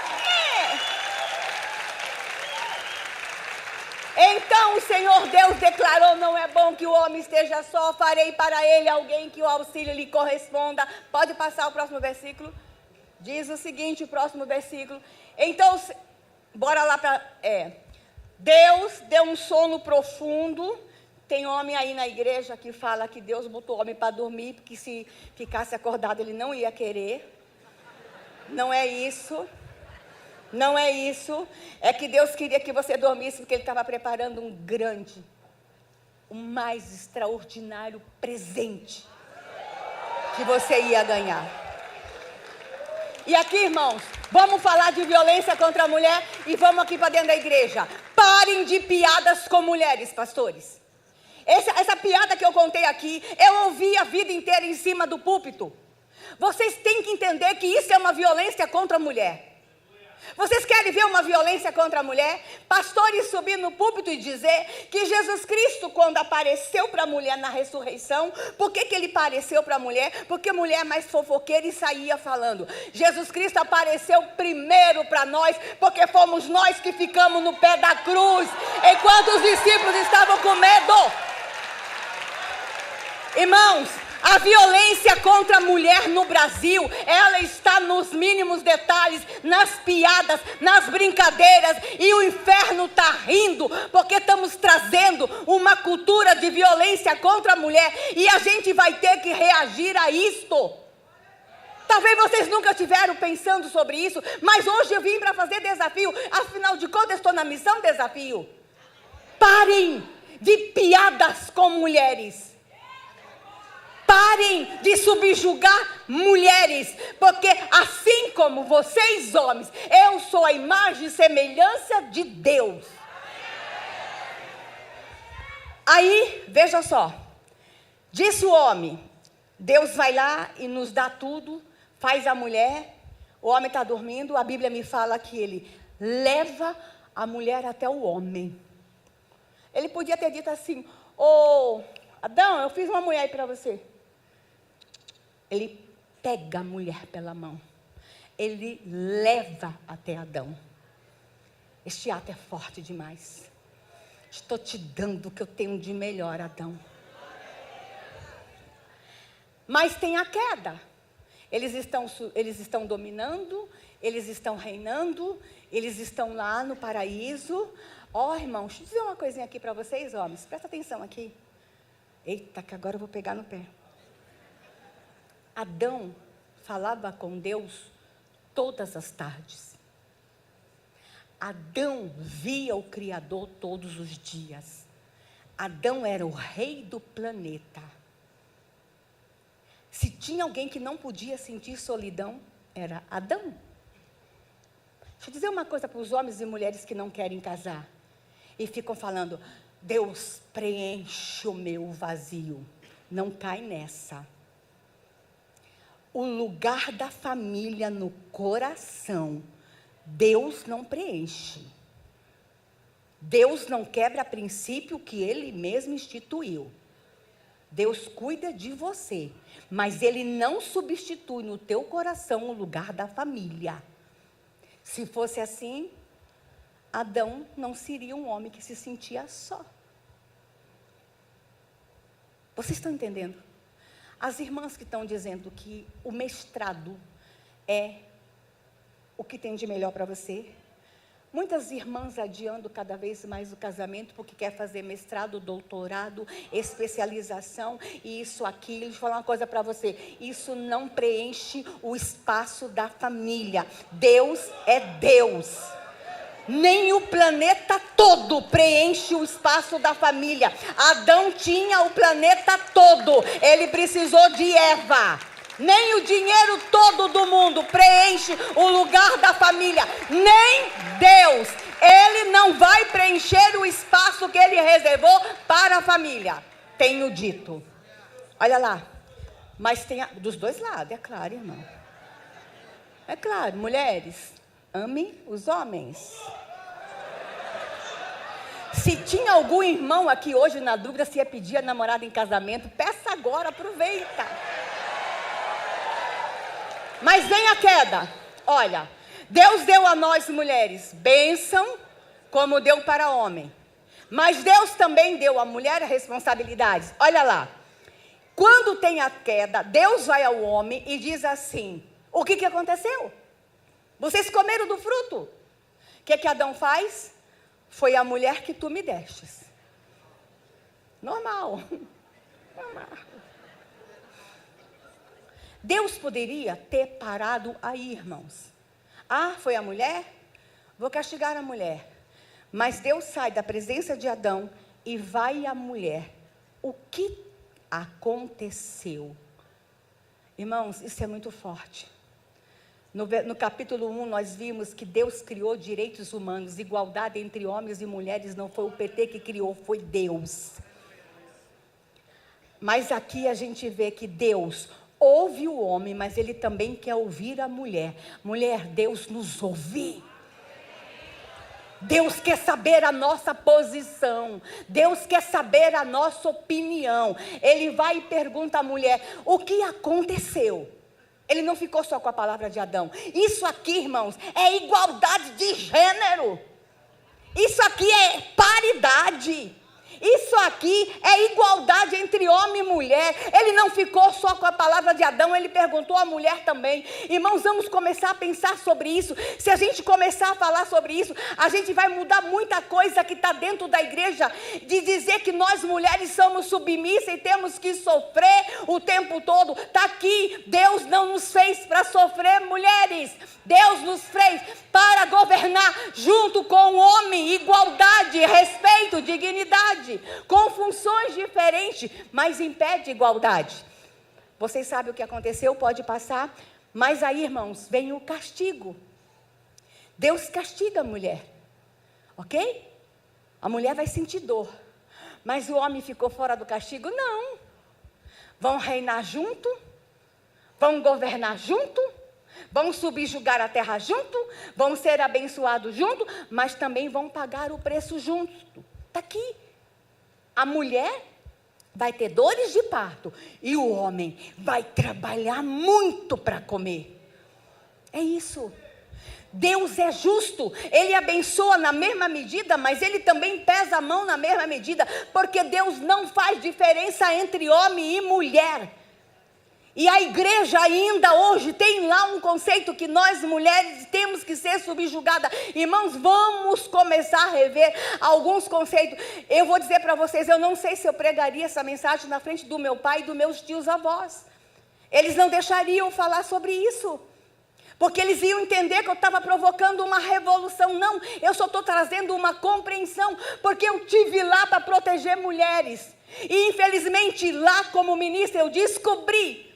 Amém! Então o Senhor Deus declarou: não é bom que o homem esteja só, farei para ele alguém que o auxílio lhe corresponda. Pode passar o próximo versículo. Diz o seguinte, o próximo versículo. Então, bora lá para... Deus deu um sono profundo. Tem homem aí na igreja que fala que Deus botou o homem para dormir, porque se ficasse acordado ele não ia querer. Não é isso. Não é isso. É que Deus queria que você dormisse, porque Ele estava preparando um grande, o mais extraordinário presente que você ia ganhar. E aqui, irmãos, vamos falar de violência contra a mulher e vamos aqui para dentro da igreja. Parem de piadas com mulheres, pastores. Essa piada que eu contei aqui, eu ouvi a vida inteira em cima do púlpito. Vocês têm que entender que isso é uma violência contra a mulher. Vocês querem ver uma violência contra a mulher? Pastores subir no púlpito e dizer que Jesus Cristo, quando apareceu para a mulher na ressurreição, por que Ele apareceu para a mulher? Porque a mulher é mais fofoqueira e saía falando. Jesus Cristo apareceu primeiro para nós, porque fomos nós que ficamos no pé da cruz, enquanto os discípulos estavam com medo. Irmãos, a violência contra a mulher no Brasil, ela está nos mínimos detalhes, nas piadas, nas brincadeiras, e o inferno está rindo, porque estamos trazendo uma cultura de violência contra a mulher, e a gente vai ter que reagir a isto. Talvez vocês nunca estiveram pensando sobre isso, mas hoje eu vim para fazer desafio, afinal de contas eu estou na missão desafio. Parem de piadas com mulheres. Parem de subjugar mulheres, porque assim como vocês homens, eu sou a imagem e semelhança de Deus. Aí, veja só, disse o homem, Deus vai lá e nos dá tudo, faz a mulher, o homem está dormindo, a Bíblia me fala que ele leva a mulher até o homem. Ele podia ter dito assim: ô Adão, eu fiz uma mulher aí para você. Ele pega a mulher pela mão. Ele leva até Adão. Este ato é forte demais. Estou te dando o que eu tenho de melhor, Adão. Mas tem a queda. Eles estão dominando, eles estão reinando, eles estão lá no paraíso. Ó, irmãos, deixa eu dizer uma coisinha aqui para vocês, homens. Presta atenção aqui. Eita, que agora eu vou pegar no pé. Adão falava com Deus todas as tardes. Adão via o Criador todos os dias. Adão era o rei do planeta. Se tinha alguém que não podia sentir solidão, era Adão. Deixa eu dizer uma coisa para os homens e mulheres que não querem casar. E ficam falando, Deus preenche o meu vazio. Não cai nessa. O lugar da família no coração, Deus não preenche. Deus não quebra princípio que Ele mesmo instituiu. Deus cuida de você, mas Ele não substitui no teu coração o lugar da família. Se fosse assim, Adão não seria um homem que se sentia só. Vocês estão entendendo? As irmãs que estão dizendo que o mestrado é o que tem de melhor para você. Muitas irmãs adiando cada vez mais o casamento porque quer fazer mestrado, doutorado, especialização e isso, aquilo. Deixa eu falar uma coisa para você. Isso não preenche o espaço da família. Deus é Deus. Nem o planeta todo preenche o espaço da família. Adão tinha o planeta todo. Ele precisou de Eva. Nem o dinheiro todo do mundo preenche o lugar da família. Nem Deus. Ele não vai preencher o espaço que Ele reservou para a família. Tenho dito. Olha lá. Mas tem dos dois lados, é claro, irmão. É claro, mulheres, ame os homens. Se tinha algum irmão aqui hoje na dúvida se ia pedir a namorada em casamento, peça agora, aproveita. Mas vem a queda. Olha, Deus deu a nós mulheres bênção, como deu para o homem. Mas Deus também deu à mulher responsabilidades. Olha lá. Quando tem a queda, Deus vai ao homem e diz assim, o que aconteceu? Vocês comeram do fruto. O que Adão faz? Foi a mulher que tu me destes. Normal. Normal. Deus poderia ter parado aí, irmãos. Ah, foi a mulher? Vou castigar a mulher. Mas Deus sai da presença de Adão e vai à mulher. O que aconteceu? Irmãos, isso é muito forte. No capítulo 1, nós vimos que Deus criou direitos humanos, igualdade entre homens e mulheres. Não foi o PT que criou, foi Deus. Mas aqui a gente vê que Deus ouve o homem, mas Ele também quer ouvir a mulher. Mulher, Deus nos ouve. Deus quer saber a nossa posição. Deus quer saber a nossa opinião. Ele vai e pergunta à mulher, o que aconteceu? Ele não ficou só com a palavra de Adão. Isso aqui, irmãos, é igualdade de gênero. Isso aqui é paridade. Isso aqui é igualdade entre homem e mulher. Ele não ficou só com a palavra de Adão, ele perguntou à mulher também. Irmãos, vamos começar a pensar sobre isso. Se a gente começar a falar sobre isso, a gente vai mudar muita coisa que está dentro da igreja, de dizer que nós mulheres somos submissas e temos que sofrer o tempo todo. Está aqui, Deus não nos fez para sofrer, mulheres. Deus nos fez para governar junto com o homem, igualdade, respeito, dignidade, com funções diferentes, mas impede igualdade. Vocês sabem o que aconteceu, pode passar, mas aí, irmãos, vem o castigo. Deus castiga a mulher, ok? A mulher vai sentir dor, mas o homem ficou fora do castigo? Não. Vão reinar junto, vão governar junto, vão subjugar a terra junto, vão ser abençoados junto, mas também vão pagar o preço junto. Está aqui. A mulher vai ter dores de parto e o homem vai trabalhar muito para comer. É isso. Deus é justo, Ele abençoa na mesma medida, mas Ele também pesa a mão na mesma medida, porque Deus não faz diferença entre homem e mulher. E a igreja ainda hoje tem lá um conceito que nós mulheres temos que ser subjugadas. Irmãos, vamos começar a rever alguns conceitos. Eu vou dizer para vocês, eu não sei se eu pregaria essa mensagem na frente do meu pai e dos meus tios avós. Eles não deixariam falar sobre isso. Porque eles iam entender que eu estava provocando uma revolução. Não, eu só estou trazendo uma compreensão. Porque eu tive lá para proteger mulheres. E infelizmente lá como ministra eu descobri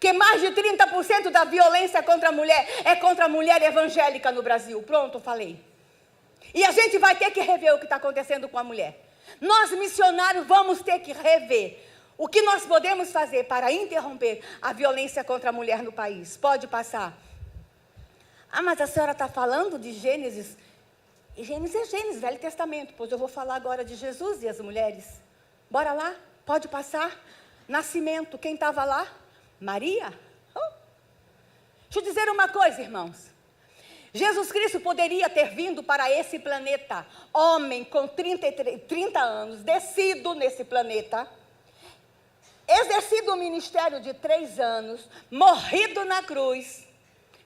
que mais de 30% da violência contra a mulher é contra a mulher evangélica no Brasil. Pronto, falei. E a gente vai ter que rever o que está acontecendo com a mulher. Nós, missionários, vamos ter que rever o que nós podemos fazer para interromper a violência contra a mulher no país. Pode passar. Ah, mas a senhora está falando de Gênesis. E Gênesis é Gênesis, Velho Testamento. Pois eu vou falar agora de Jesus e as mulheres. Bora lá? Pode passar. Nascimento, quem estava lá? Maria? Deixa eu dizer uma coisa, irmãos. Jesus Cristo poderia ter vindo para esse planeta, homem com 30 anos, descido nesse planeta, exercido o ministério de 3 anos, morrido na cruz.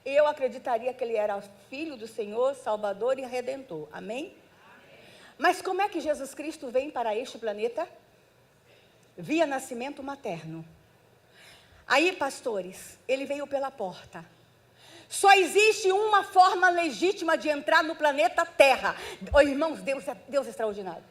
E eu acreditaria que ele era filho do Senhor, Salvador e Redentor. Amém? Mas como é que Jesus Cristo vem para este planeta? Via nascimento materno. Aí, pastores, ele veio pela porta. Só existe uma forma legítima de entrar no planeta Terra. Oh, irmãos, Deus é extraordinário.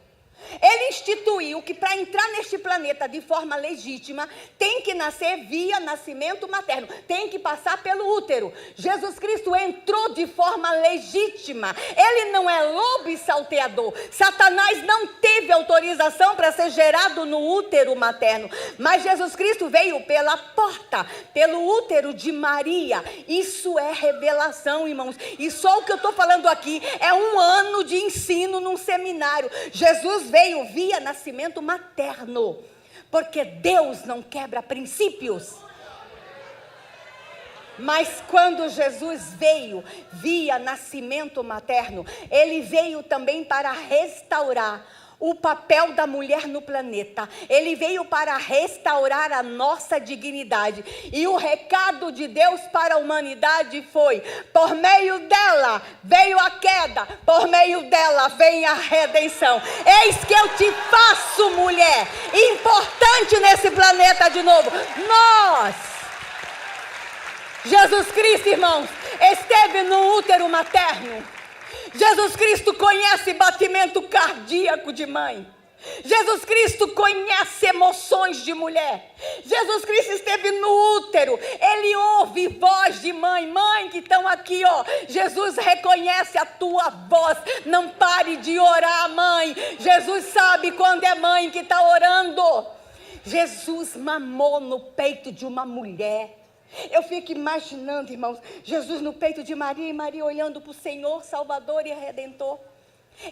Ele instituiu que para entrar neste planeta de forma legítima, tem que nascer via nascimento materno, tem que passar pelo útero. Jesus Cristo entrou de forma legítima, ele não é lobo e salteador. Satanás não teve autorização para ser gerado no útero materno, mas Jesus Cristo veio pela porta, pelo útero de Maria. Isso é revelação, irmãos, e só o que eu estou falando aqui é um ano de ensino num seminário. Jesus veio via nascimento materno, porque Deus não quebra princípios. Mas quando Jesus veio via nascimento materno, ele veio também para restaurar o papel da mulher no planeta. Ele veio para restaurar a nossa dignidade. E o recado de Deus para a humanidade foi: por meio dela veio a queda, por meio dela vem a redenção. Eis que eu te faço mulher importante nesse planeta de novo. Nós, Jesus Cristo, irmãos, esteve no útero materno. Jesus Cristo conhece batimento cardíaco de mãe. Jesus Cristo conhece emoções de mulher. Jesus Cristo esteve no útero. Ele ouve voz de mãe. Mãe que estão aqui, ó. Jesus reconhece a tua voz. Não pare de orar, mãe. Jesus sabe quando é mãe que está orando. Jesus mamou no peito de uma mulher. Eu fico imaginando, irmãos, Jesus no peito de Maria e Maria olhando para o Senhor, Salvador e Redentor.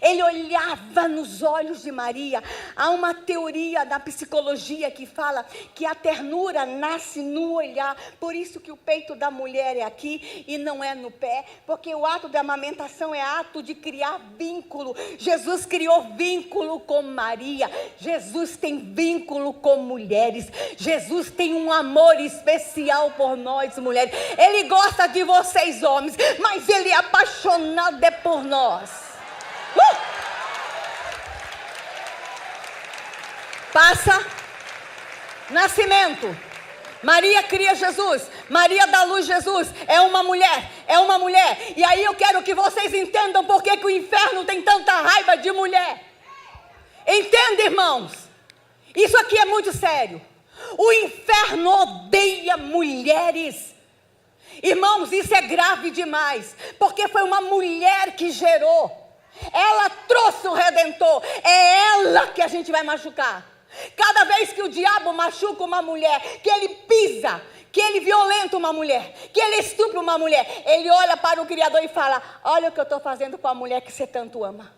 Ele olhava nos olhos de Maria. Há uma teoria da psicologia que fala que a ternura nasce no olhar. Por isso que o peito da mulher é aqui e não é no pé. Porque o ato da amamentação é ato de criar vínculo. Jesus criou vínculo com Maria. Jesus tem vínculo com mulheres. Jesus tem um amor especial por nós, mulheres. Ele gosta de vocês, homens, mas ele é apaixonado por nós. Passa. Nascimento. Maria cria Jesus. Maria dá luz Jesus. É uma mulher. É uma mulher. E aí eu quero que vocês entendam por que o inferno tem tanta raiva de mulher. Entenda, irmãos. Isso aqui é muito sério. O inferno odeia mulheres. Irmãos, isso é grave demais. Porque foi uma mulher que gerou. Ela trouxe o Redentor. É ela que a gente vai machucar. Cada vez que o diabo machuca uma mulher, que ele pisa, que ele violenta uma mulher, que ele estupra uma mulher, ele olha para o Criador e fala: olha o que eu estou fazendo com a mulher que você tanto ama.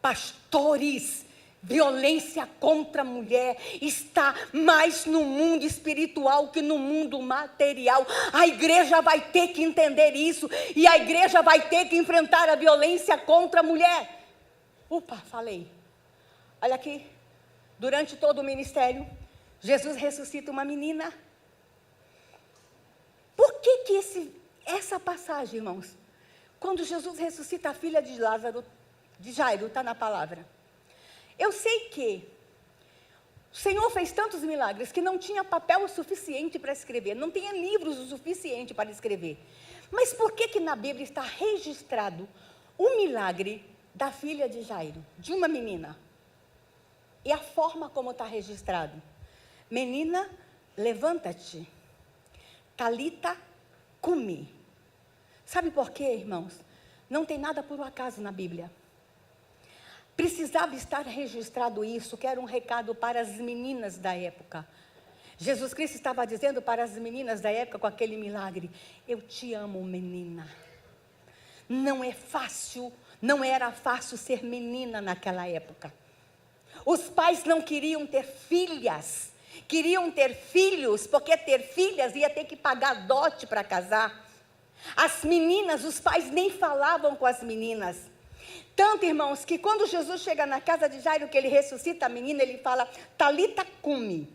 Pastores, violência contra a mulher está mais no mundo espiritual que no mundo material. A igreja vai ter que entender isso. E a igreja vai ter que enfrentar a violência contra a mulher. Falei. Olha aqui. Durante todo o ministério, Jesus ressuscita uma menina. por que essa passagem, irmãos? Quando Jesus ressuscita a filha de Lázaro, de Jairo, está na palavra. Eu sei que o Senhor fez tantos milagres que não tinha papel o suficiente para escrever, não tinha livros o suficiente para escrever. Mas por que na Bíblia está registrado o milagre da filha de Jairo, de uma menina? E a forma como está registrado: menina, levanta-te, talita cumi. Sabe por quê, irmãos? Não tem nada por um acaso na Bíblia. Precisava estar registrado isso, que era um recado para as meninas da época. Jesus Cristo estava dizendo para as meninas da época com aquele milagre: eu te amo, menina. Não é fácil, não era fácil ser menina naquela época. Os pais não queriam ter filhas, queriam ter filhos, porque ter filhas ia ter que pagar dote para casar. As meninas, os pais nem falavam com as meninas. Tanto, irmãos, que quando Jesus chega na casa de Jairo, que ele ressuscita a menina, ele fala, talita cumi.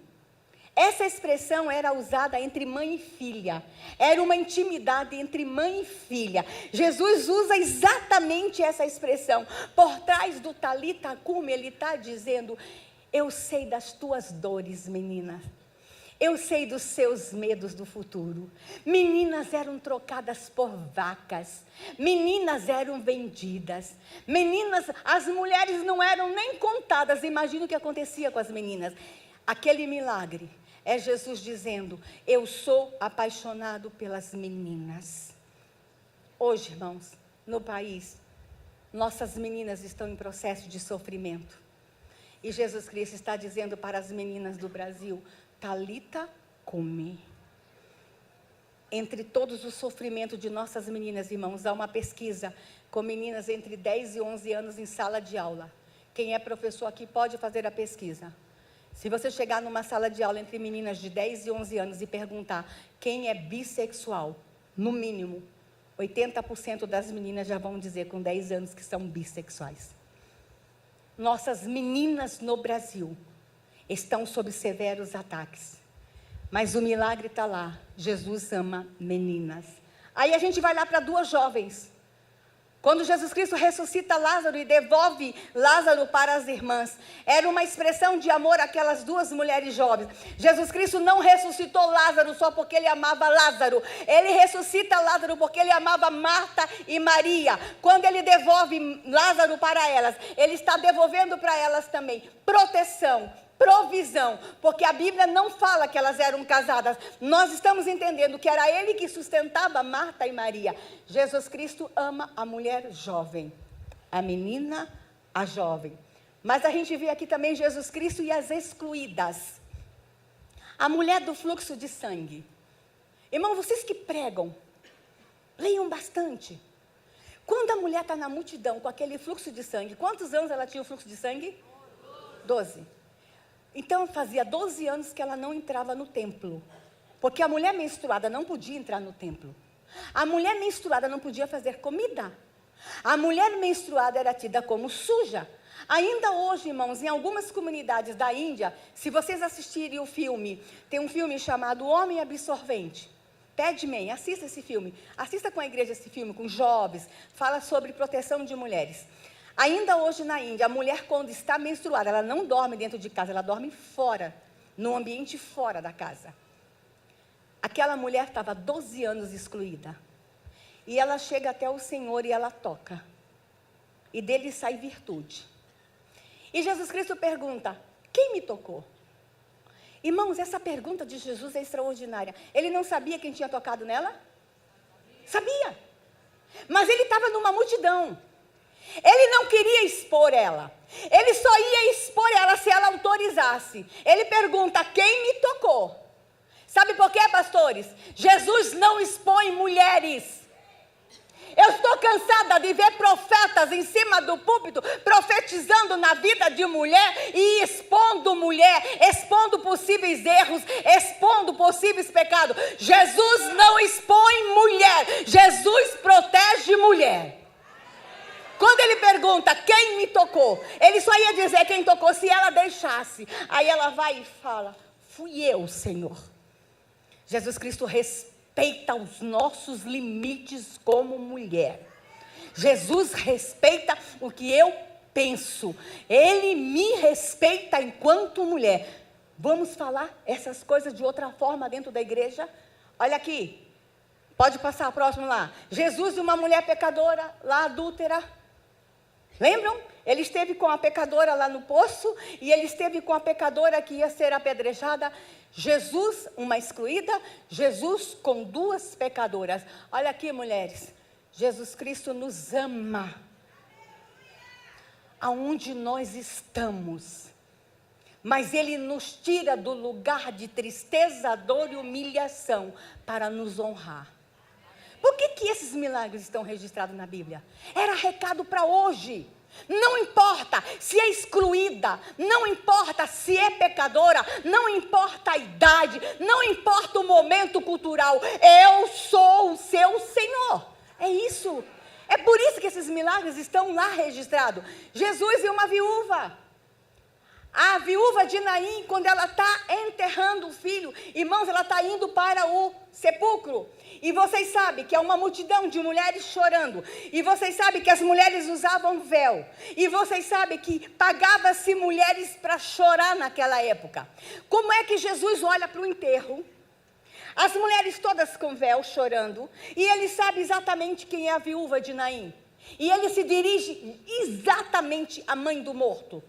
Essa expressão era usada entre mãe e filha. Era uma intimidade entre mãe e filha. Jesus usa exatamente essa expressão. Por trás do talita cumi, ele está dizendo, eu sei das tuas dores, menina. Eu sei dos seus medos do futuro. Meninas eram trocadas por vacas. Meninas eram vendidas. Meninas, as mulheres não eram nem contadas. Imagina o que acontecia com as meninas. Aquele milagre é Jesus dizendo, eu sou apaixonado pelas meninas. Hoje, irmãos, no país, nossas meninas estão em processo de sofrimento. E Jesus Cristo está dizendo para as meninas do Brasil, talita cumi. Entre todos os sofrimentos de nossas meninas, irmãos, há uma pesquisa com meninas entre 10 e 11 anos em sala de aula. Quem é professor aqui pode fazer a pesquisa. Se você chegar numa sala de aula entre meninas de 10 e 11 anos e perguntar quem é bissexual, no mínimo, 80% das meninas já vão dizer com 10 anos que são bissexuais. Nossas meninas no Brasil estão sob severos ataques. Mas o milagre está lá. Jesus ama meninas. Aí a gente vai lá para duas jovens. Quando Jesus Cristo ressuscita Lázaro e devolve Lázaro para as irmãs, era uma expressão de amor àquelas duas mulheres jovens. Jesus Cristo não ressuscitou Lázaro só porque ele amava Lázaro. Ele ressuscita Lázaro porque ele amava Marta e Maria. Quando ele devolve Lázaro para elas, ele está devolvendo para elas também proteção, provisão, porque a Bíblia não fala que elas eram casadas. Nós estamos entendendo que era ele que sustentava Marta e Maria. Jesus Cristo ama a mulher jovem, a menina, a jovem. Mas a gente vê aqui também Jesus Cristo e as excluídas. A mulher do fluxo de sangue. Irmão, vocês que pregam, leiam bastante. Quando a mulher está na multidão com aquele fluxo de sangue, quantos anos ela tinha o fluxo de sangue? 12. Então, fazia 12 anos que ela não entrava no templo. Porque a mulher menstruada não podia entrar no templo. A mulher menstruada não podia fazer comida. A mulher menstruada era tida como suja. Ainda hoje, irmãos, em algumas comunidades da Índia, se vocês assistirem o filme, tem um filme chamado O Homem Absorvente. Padman, assista esse filme. Assista com a igreja esse filme, com jovens. Fala sobre proteção de mulheres. Ainda hoje na Índia, a mulher quando está menstruada, ela não dorme dentro de casa, ela dorme fora, no ambiente fora da casa. Aquela mulher estava 12 anos excluída. E ela chega até o Senhor e ela toca. E dele sai virtude. E Jesus Cristo pergunta, quem me tocou? Irmãos, essa pergunta de Jesus é extraordinária. Ele não sabia quem tinha tocado nela? Sabia. Mas ele estava numa multidão. Ele não queria expor ela. Ele só ia expor ela se ela autorizasse. Ele pergunta, quem me tocou? Sabe por quê, pastores? Jesus não expõe mulheres. Eu estou cansada de ver profetas em cima do púlpito, profetizando na vida de mulher e expondo mulher, expondo possíveis erros, expondo possíveis pecados. Jesus não expõe mulher, Jesus protege mulher. Quando ele pergunta, quem me tocou? Ele só ia dizer quem tocou se ela deixasse. Aí ela vai e fala, fui eu, Senhor. Jesus Cristo respeita os nossos limites como mulher. Jesus respeita o que eu penso. Ele me respeita enquanto mulher. Vamos falar essas coisas de outra forma dentro da igreja? Olha aqui. Pode passar próximo lá. Jesus e uma mulher pecadora, lá adúltera. Lembram? Ele esteve com a pecadora lá no poço, e ele esteve com a pecadora que ia ser apedrejada. Jesus, uma excluída, Jesus com duas pecadoras. Olha aqui, mulheres. Jesus Cristo nos ama. Aonde nós estamos. Mas Ele nos tira do lugar de tristeza, dor e humilhação para nos honrar. Por que esses milagres estão registrados na Bíblia? Era recado para hoje. Não importa se é excluída, não importa se é pecadora, não importa a idade, não importa o momento cultural. Eu sou o seu Senhor. É isso. É por isso que esses milagres estão lá registrados. Jesus e uma viúva. A viúva de Naim, quando ela está enterrando o filho, irmãos, ela está indo para o sepulcro. E vocês sabem que é uma multidão de mulheres chorando. E vocês sabem que as mulheres usavam véu. E vocês sabem que pagava-se mulheres para chorar naquela época. Como é que Jesus olha para o enterro? As mulheres todas com véu chorando. E ele sabe exatamente quem é a viúva de Naim. E ele se dirige exatamente à mãe do morto.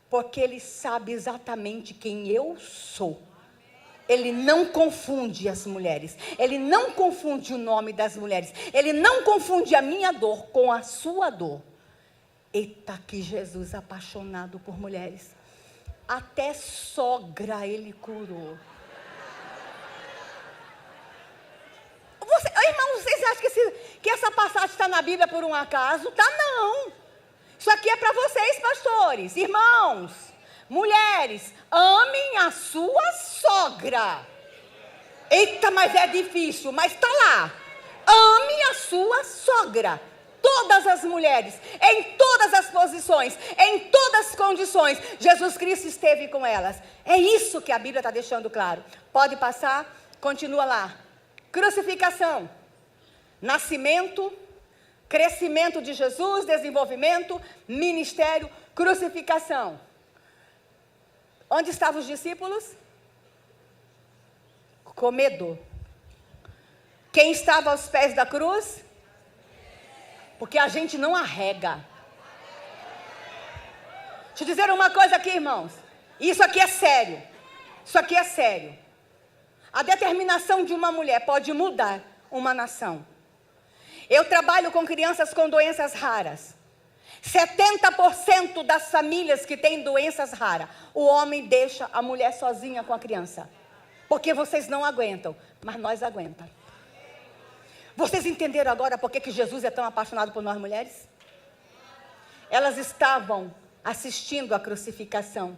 Porque ele sabe exatamente quem eu sou. Ele não confunde as mulheres. Ele não confunde o nome das mulheres. Ele não confunde a minha dor com a sua dor. Eita, que Jesus apaixonado por mulheres. Até sogra ele curou. Irmãos, vocês acham que essa passagem está na Bíblia por um acaso? Tá, não. Isso aqui é para vocês, pastores, irmãos, mulheres, amem a sua sogra. Eita, mas é difícil, mas está lá. Ame a sua sogra. Todas as mulheres, em todas as posições, em todas as condições, Jesus Cristo esteve com elas. É isso que a Bíblia está deixando claro. Pode passar, continua lá. Crucificação, nascimento, crescimento de Jesus, desenvolvimento, ministério, crucificação. Onde estavam os discípulos? Com medo. Quem estava aos pés da cruz? Porque a gente não arrega. Deixa eu dizer uma coisa aqui, irmãos. Isso aqui é sério. Isso aqui é sério. A determinação de uma mulher pode mudar uma nação. Eu trabalho com crianças com doenças raras. 70% das famílias que têm doenças raras, o homem deixa a mulher sozinha com a criança. Porque vocês não aguentam, mas nós aguentamos. Vocês entenderam agora por que Jesus é tão apaixonado por nós mulheres? Elas estavam assistindo a crucificação.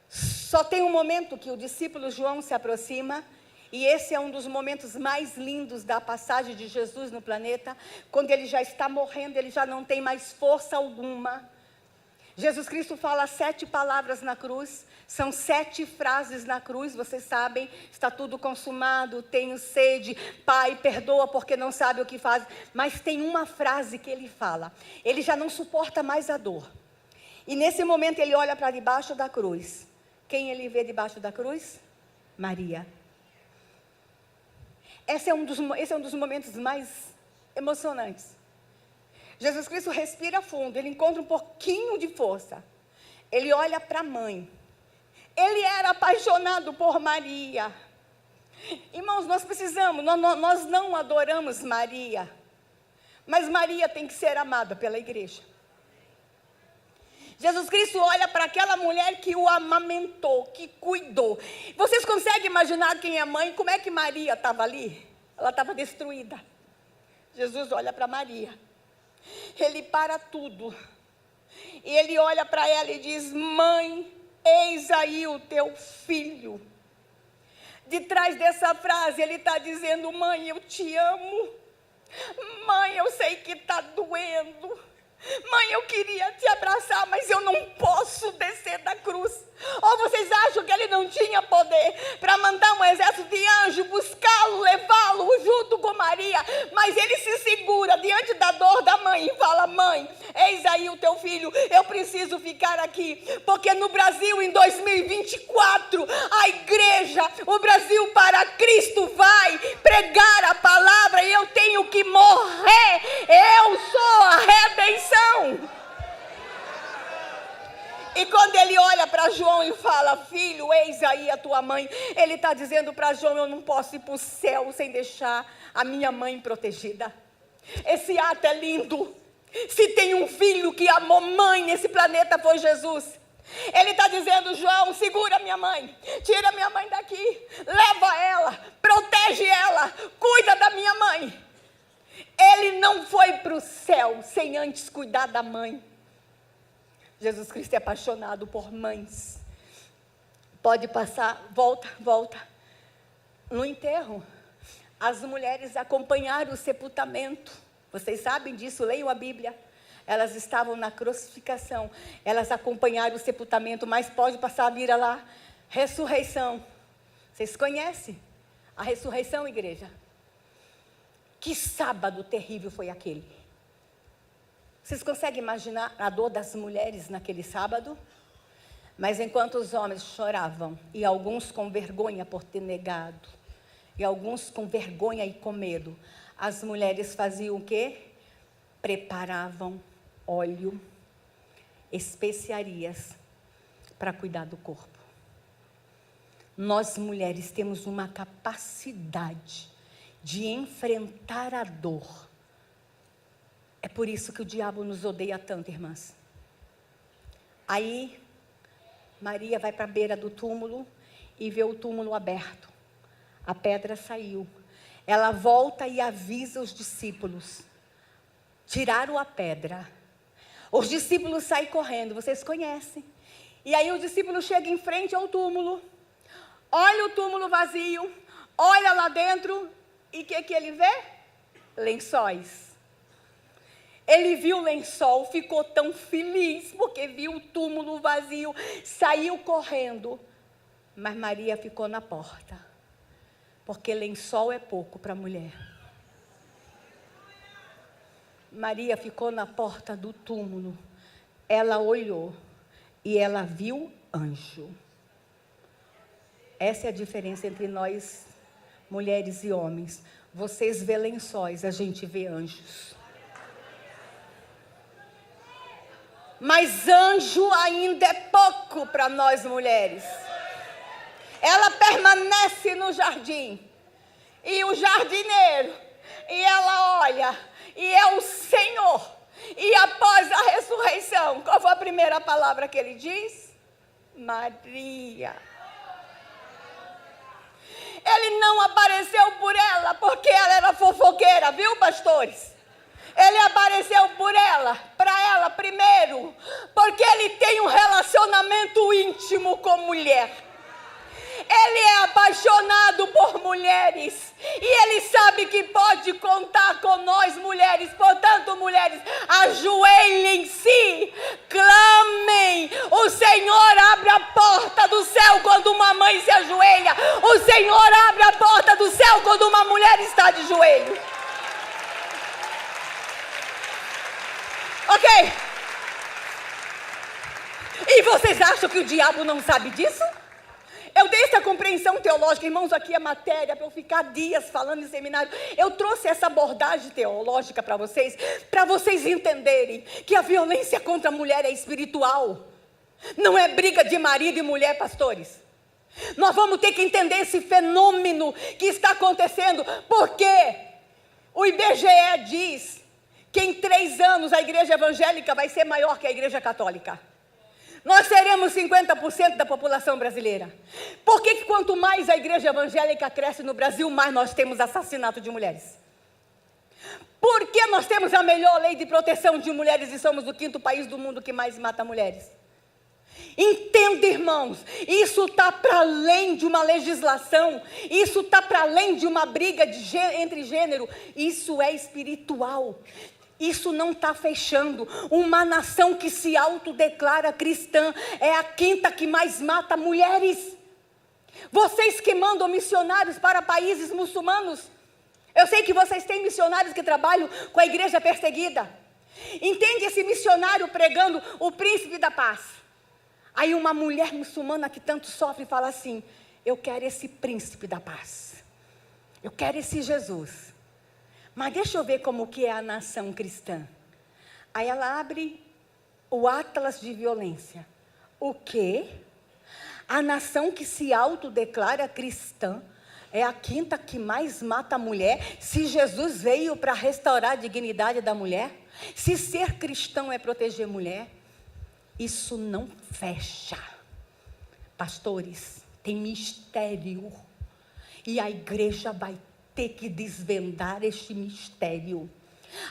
Só tem um momento que o discípulo João se aproxima. E esse é um dos momentos mais lindos da passagem de Jesus no planeta. Quando ele já está morrendo, ele já não tem mais força alguma. Jesus Cristo fala 7 palavras na cruz. São 7 frases na cruz, vocês sabem. Está tudo consumado, tenho sede. Pai, perdoa porque não sabe o que faz. Mas tem uma frase que ele fala. Ele já não suporta mais a dor. E nesse momento ele olha para debaixo da cruz. Quem ele vê debaixo da cruz? Maria. Esse é um dos momentos mais emocionantes. Jesus Cristo respira fundo, ele encontra um pouquinho de força. Ele olha para a mãe. Ele era apaixonado por Maria. Irmãos, nós não adoramos Maria. Mas Maria tem que ser amada pela igreja. Jesus Cristo olha para aquela mulher que o amamentou, que cuidou. Vocês conseguem imaginar quem é mãe? Como é que Maria estava ali? Ela estava destruída. Jesus olha para Maria. Ele para tudo. E ele olha para ela e diz: mãe, eis aí o teu filho. De trás dessa frase ele está dizendo: mãe, eu te amo. Mãe, eu sei que está doendo. Mãe, eu queria te abraçar, mas eu não posso descer da cruz. Ou vocês acham que ele não tinha poder para mandar um exército de anjos buscá-lo, Maria, mas ele se segura diante da dor da mãe e fala: mãe, eis aí o teu filho, eu preciso ficar aqui, porque no Brasil em 2024, a igreja, o Brasil para Cristo vai pregar a palavra e eu tenho que morrer, eu sou a redenção. E quando ele olha para João e fala: filho, eis aí a tua mãe, ele está dizendo para João: eu não posso ir para o céu sem deixar a minha mãe protegida. Esse ato é lindo. Se tem um filho que amou mãe nesse planeta, foi Jesus. Ele está dizendo: João, segura minha mãe, tira minha mãe daqui, leva ela, protege ela, cuida da minha mãe. Ele não foi para o céu sem antes cuidar da mãe. Jesus Cristo é apaixonado por mães. Pode passar, volta. No enterro, as mulheres acompanharam o sepultamento. Vocês sabem disso, leiam a Bíblia. Elas estavam na crucificação, elas acompanharam o sepultamento, mas pode passar a mira lá. Ressurreição. Vocês conhecem a ressurreição, igreja? Que sábado terrível foi aquele? Vocês conseguem imaginar a dor das mulheres naquele sábado? Mas enquanto os homens choravam, e alguns com vergonha por ter negado, e alguns com vergonha e com medo, as mulheres faziam o quê? Preparavam óleo, especiarias para cuidar do corpo. Nós mulheres temos uma capacidade de enfrentar a dor. É por isso que o diabo nos odeia tanto, irmãs. Aí, Maria vai para a beira do túmulo e vê o túmulo aberto. A pedra saiu. Ela volta e avisa os discípulos. Tiraram a pedra. Os discípulos saem correndo, vocês conhecem. E aí o discípulo chega em frente ao túmulo, olha o túmulo vazio, olha lá dentro e o que ele vê? Lençóis. Ele viu o lençol, ficou tão feliz porque viu o túmulo vazio, saiu correndo. Mas Maria ficou na porta, porque lençol é pouco para a mulher. Maria ficou na porta do túmulo. Ela olhou e ela viu anjo. Essa é a diferença entre nós, mulheres e homens. Vocês vê lençóis, a gente vê anjos. Mas anjo ainda é pouco para nós mulheres. Ela permanece no jardim. E o jardineiro. E ela olha. E é o Senhor. E após a ressurreição, qual foi a primeira palavra que ele diz? Maria. Ele não apareceu por ela, porque ela era fofoqueira, viu, pastores? Ele apareceu por ela, para ela primeiro, porque ele tem um relacionamento íntimo com mulher. Ele é apaixonado por mulheres e ele sabe que pode contar com nós mulheres. Portanto, mulheres, ajoelhem-se, clamem. O Senhor abre a porta do céu quando uma mãe se ajoelha. O Senhor abre a porta do céu quando uma mulher está de joelho. Ok? E vocês acham que o diabo não sabe disso? Eu dei essa compreensão teológica, irmãos, aqui é matéria para eu ficar dias falando em seminário. Eu trouxe essa abordagem teológica para vocês entenderem que a violência contra a mulher é espiritual. Não é briga de marido e mulher, pastores. Nós vamos ter que entender esse fenômeno que está acontecendo, porque o IBGE diz que em 3 anos a igreja evangélica vai ser maior que a igreja católica. Nós seremos 50% da população brasileira. Por que quanto mais a igreja evangélica cresce no Brasil, mais nós temos assassinato de mulheres? Por que nós temos a melhor lei de proteção de mulheres e somos o 5º país do mundo que mais mata mulheres? Entenda, irmãos, isso está para além de uma legislação, isso está para além de uma briga entre gênero, isso é espiritual. Isso não está fechando. Uma nação que se autodeclara cristã é a 5ª que mais mata mulheres. Vocês que mandam missionários para países muçulmanos, Eu sei que vocês têm missionários que trabalham com a igreja perseguida. Entende esse missionário pregando o príncipe da paz. Aí uma mulher muçulmana que tanto sofre fala assim: eu quero esse príncipe da paz. Eu quero esse Jesus. Mas deixa eu ver como que é a nação cristã. Aí ela abre o Atlas de violência. O quê? A nação que se autodeclara cristã é a quinta que mais mata a mulher. Se Jesus veio para restaurar a dignidade da mulher, se ser cristão é proteger a mulher, isso não fecha. Pastores, tem mistério. E a igreja vai ter que desvendar este mistério.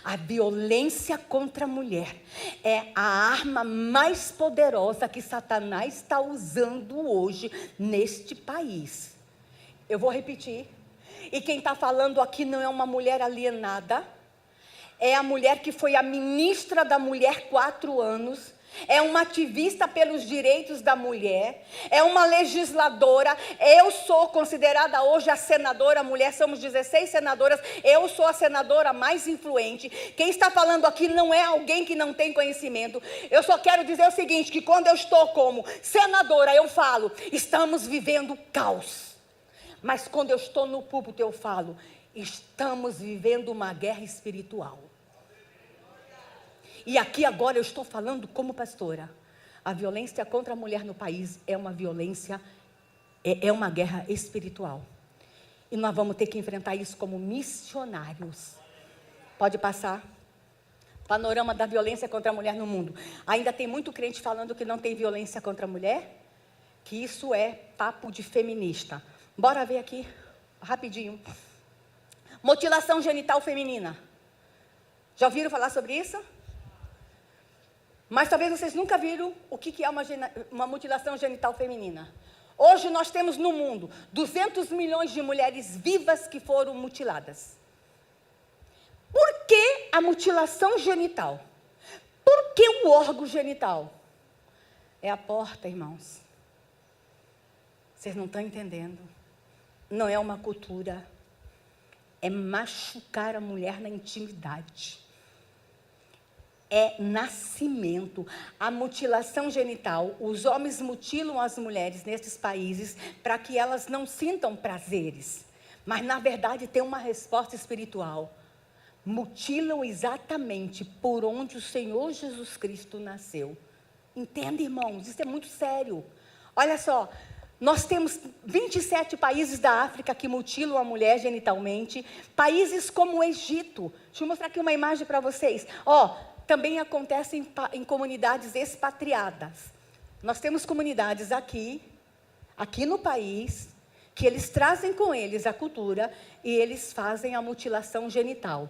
A violência contra a mulher é a arma mais poderosa que Satanás está usando hoje neste país. Eu vou repetir. E quem está falando aqui não é uma mulher alienada. É a mulher que foi a ministra da mulher 4 anos. É uma ativista pelos direitos da mulher. É uma legisladora. Eu sou considerada hoje a senadora mulher. Somos 16 senadoras. Eu sou a senadora mais influente. Quem está falando aqui não é alguém que não tem conhecimento. Eu só quero dizer o seguinte, que quando eu estou como senadora, eu falo, estamos vivendo caos. Mas quando eu estou no púlpito, eu falo, estamos vivendo uma guerra espiritual. E aqui agora eu estou falando como pastora. A violência contra a mulher no país é uma violência, é uma guerra espiritual. E nós vamos ter que enfrentar isso como missionários. Pode passar. Panorama da violência contra a mulher no mundo. Ainda tem muito crente falando que não tem violência contra a mulher, que isso é papo de feminista. Bora ver aqui, rapidinho. Mutilação genital feminina. Já ouviram falar sobre isso? Mas talvez vocês nunca viram o que é uma mutilação genital feminina. Hoje nós temos no mundo 200 milhões de mulheres vivas que foram mutiladas. Por que a mutilação genital? Por que o órgão genital? É a porta, irmãos. Vocês não estão entendendo. Não é uma cultura. É machucar a mulher na intimidade. É nascimento. A mutilação genital, os homens mutilam as mulheres nesses países para que elas não sintam prazeres. Mas na verdade tem uma resposta espiritual. Mutilam exatamente por onde o Senhor Jesus Cristo nasceu. Entende, irmãos? Isso é muito sério. Olha só, nós temos 27 países da África que mutilam a mulher genitalmente. Países como o Egito. Deixa eu mostrar aqui uma imagem para vocês. Também acontece em comunidades expatriadas. Nós temos comunidades aqui no país, que eles trazem com eles a cultura e eles fazem a mutilação genital.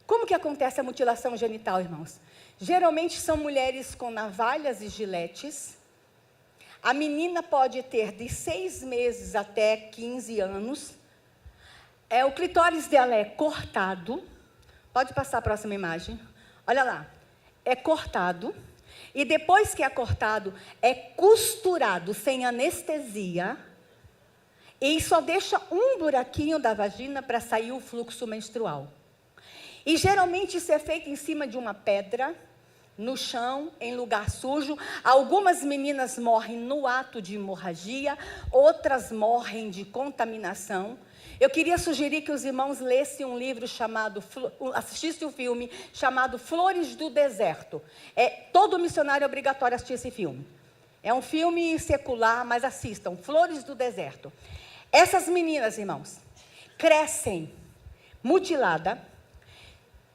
Como que acontece a mutilação genital, irmãos? Geralmente são mulheres com navalhas e giletes. A menina pode ter de 6 meses até 15 anos. O clitóris dela é cortado. Pode passar a próxima imagem. Olha lá, é cortado, e depois que é cortado, é costurado sem anestesia, e só deixa um buraquinho da vagina para sair o fluxo menstrual. E geralmente isso é feito em cima de uma pedra, no chão, em lugar sujo. Algumas meninas morrem no ato de hemorragia, outras morrem de contaminação. Eu queria sugerir que os irmãos lessem um livro assistissem um filme chamado Flores do Deserto. Todo missionário é obrigatório assistir esse filme. É um filme secular, mas assistam, Flores do Deserto. Essas meninas, irmãos, crescem mutilada.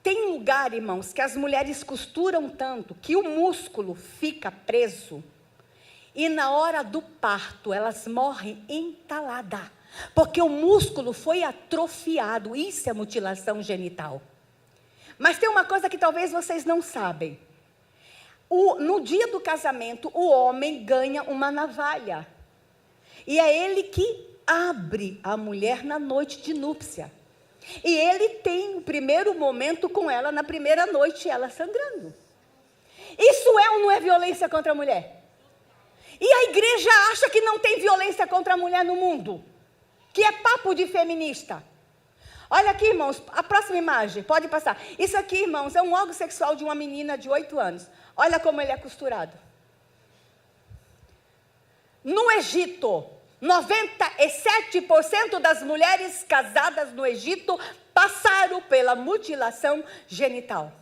Tem lugar, irmãos, que as mulheres costuram tanto que o músculo fica preso. E na hora do parto, elas morrem entaladas. Porque o músculo foi atrofiado. Isso é mutilação genital. Mas tem uma coisa que talvez vocês não sabem. No dia do casamento, o homem ganha uma navalha. E é ele que abre a mulher na noite de núpcia. E ele tem o primeiro momento com ela na primeira noite, ela sangrando. Isso é ou não é violência contra a mulher? E a igreja acha que não tem violência contra a mulher no mundo? Que é papo de feminista. Olha aqui, irmãos, a próxima imagem, pode passar. Isso aqui, irmãos, é um órgão sexual de uma menina de 8 anos. Olha como ele é costurado. No Egito, 97% das mulheres casadas no Egito passaram pela mutilação genital.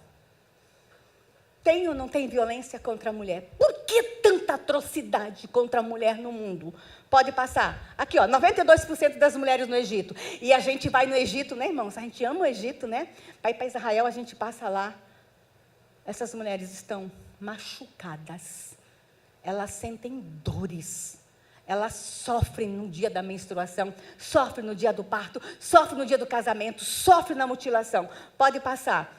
Tem ou não tem violência contra a mulher? Por que tanta atrocidade contra a mulher no mundo? Pode passar. Aqui, ó, 92% das mulheres no Egito. E a gente vai no Egito, né, irmãos? A gente ama o Egito, né? Vai para Israel, a gente passa lá. Essas mulheres estão machucadas. Elas sentem dores. Elas sofrem no dia da menstruação, sofrem no dia do parto, sofrem no dia do casamento, sofrem na mutilação. Pode passar.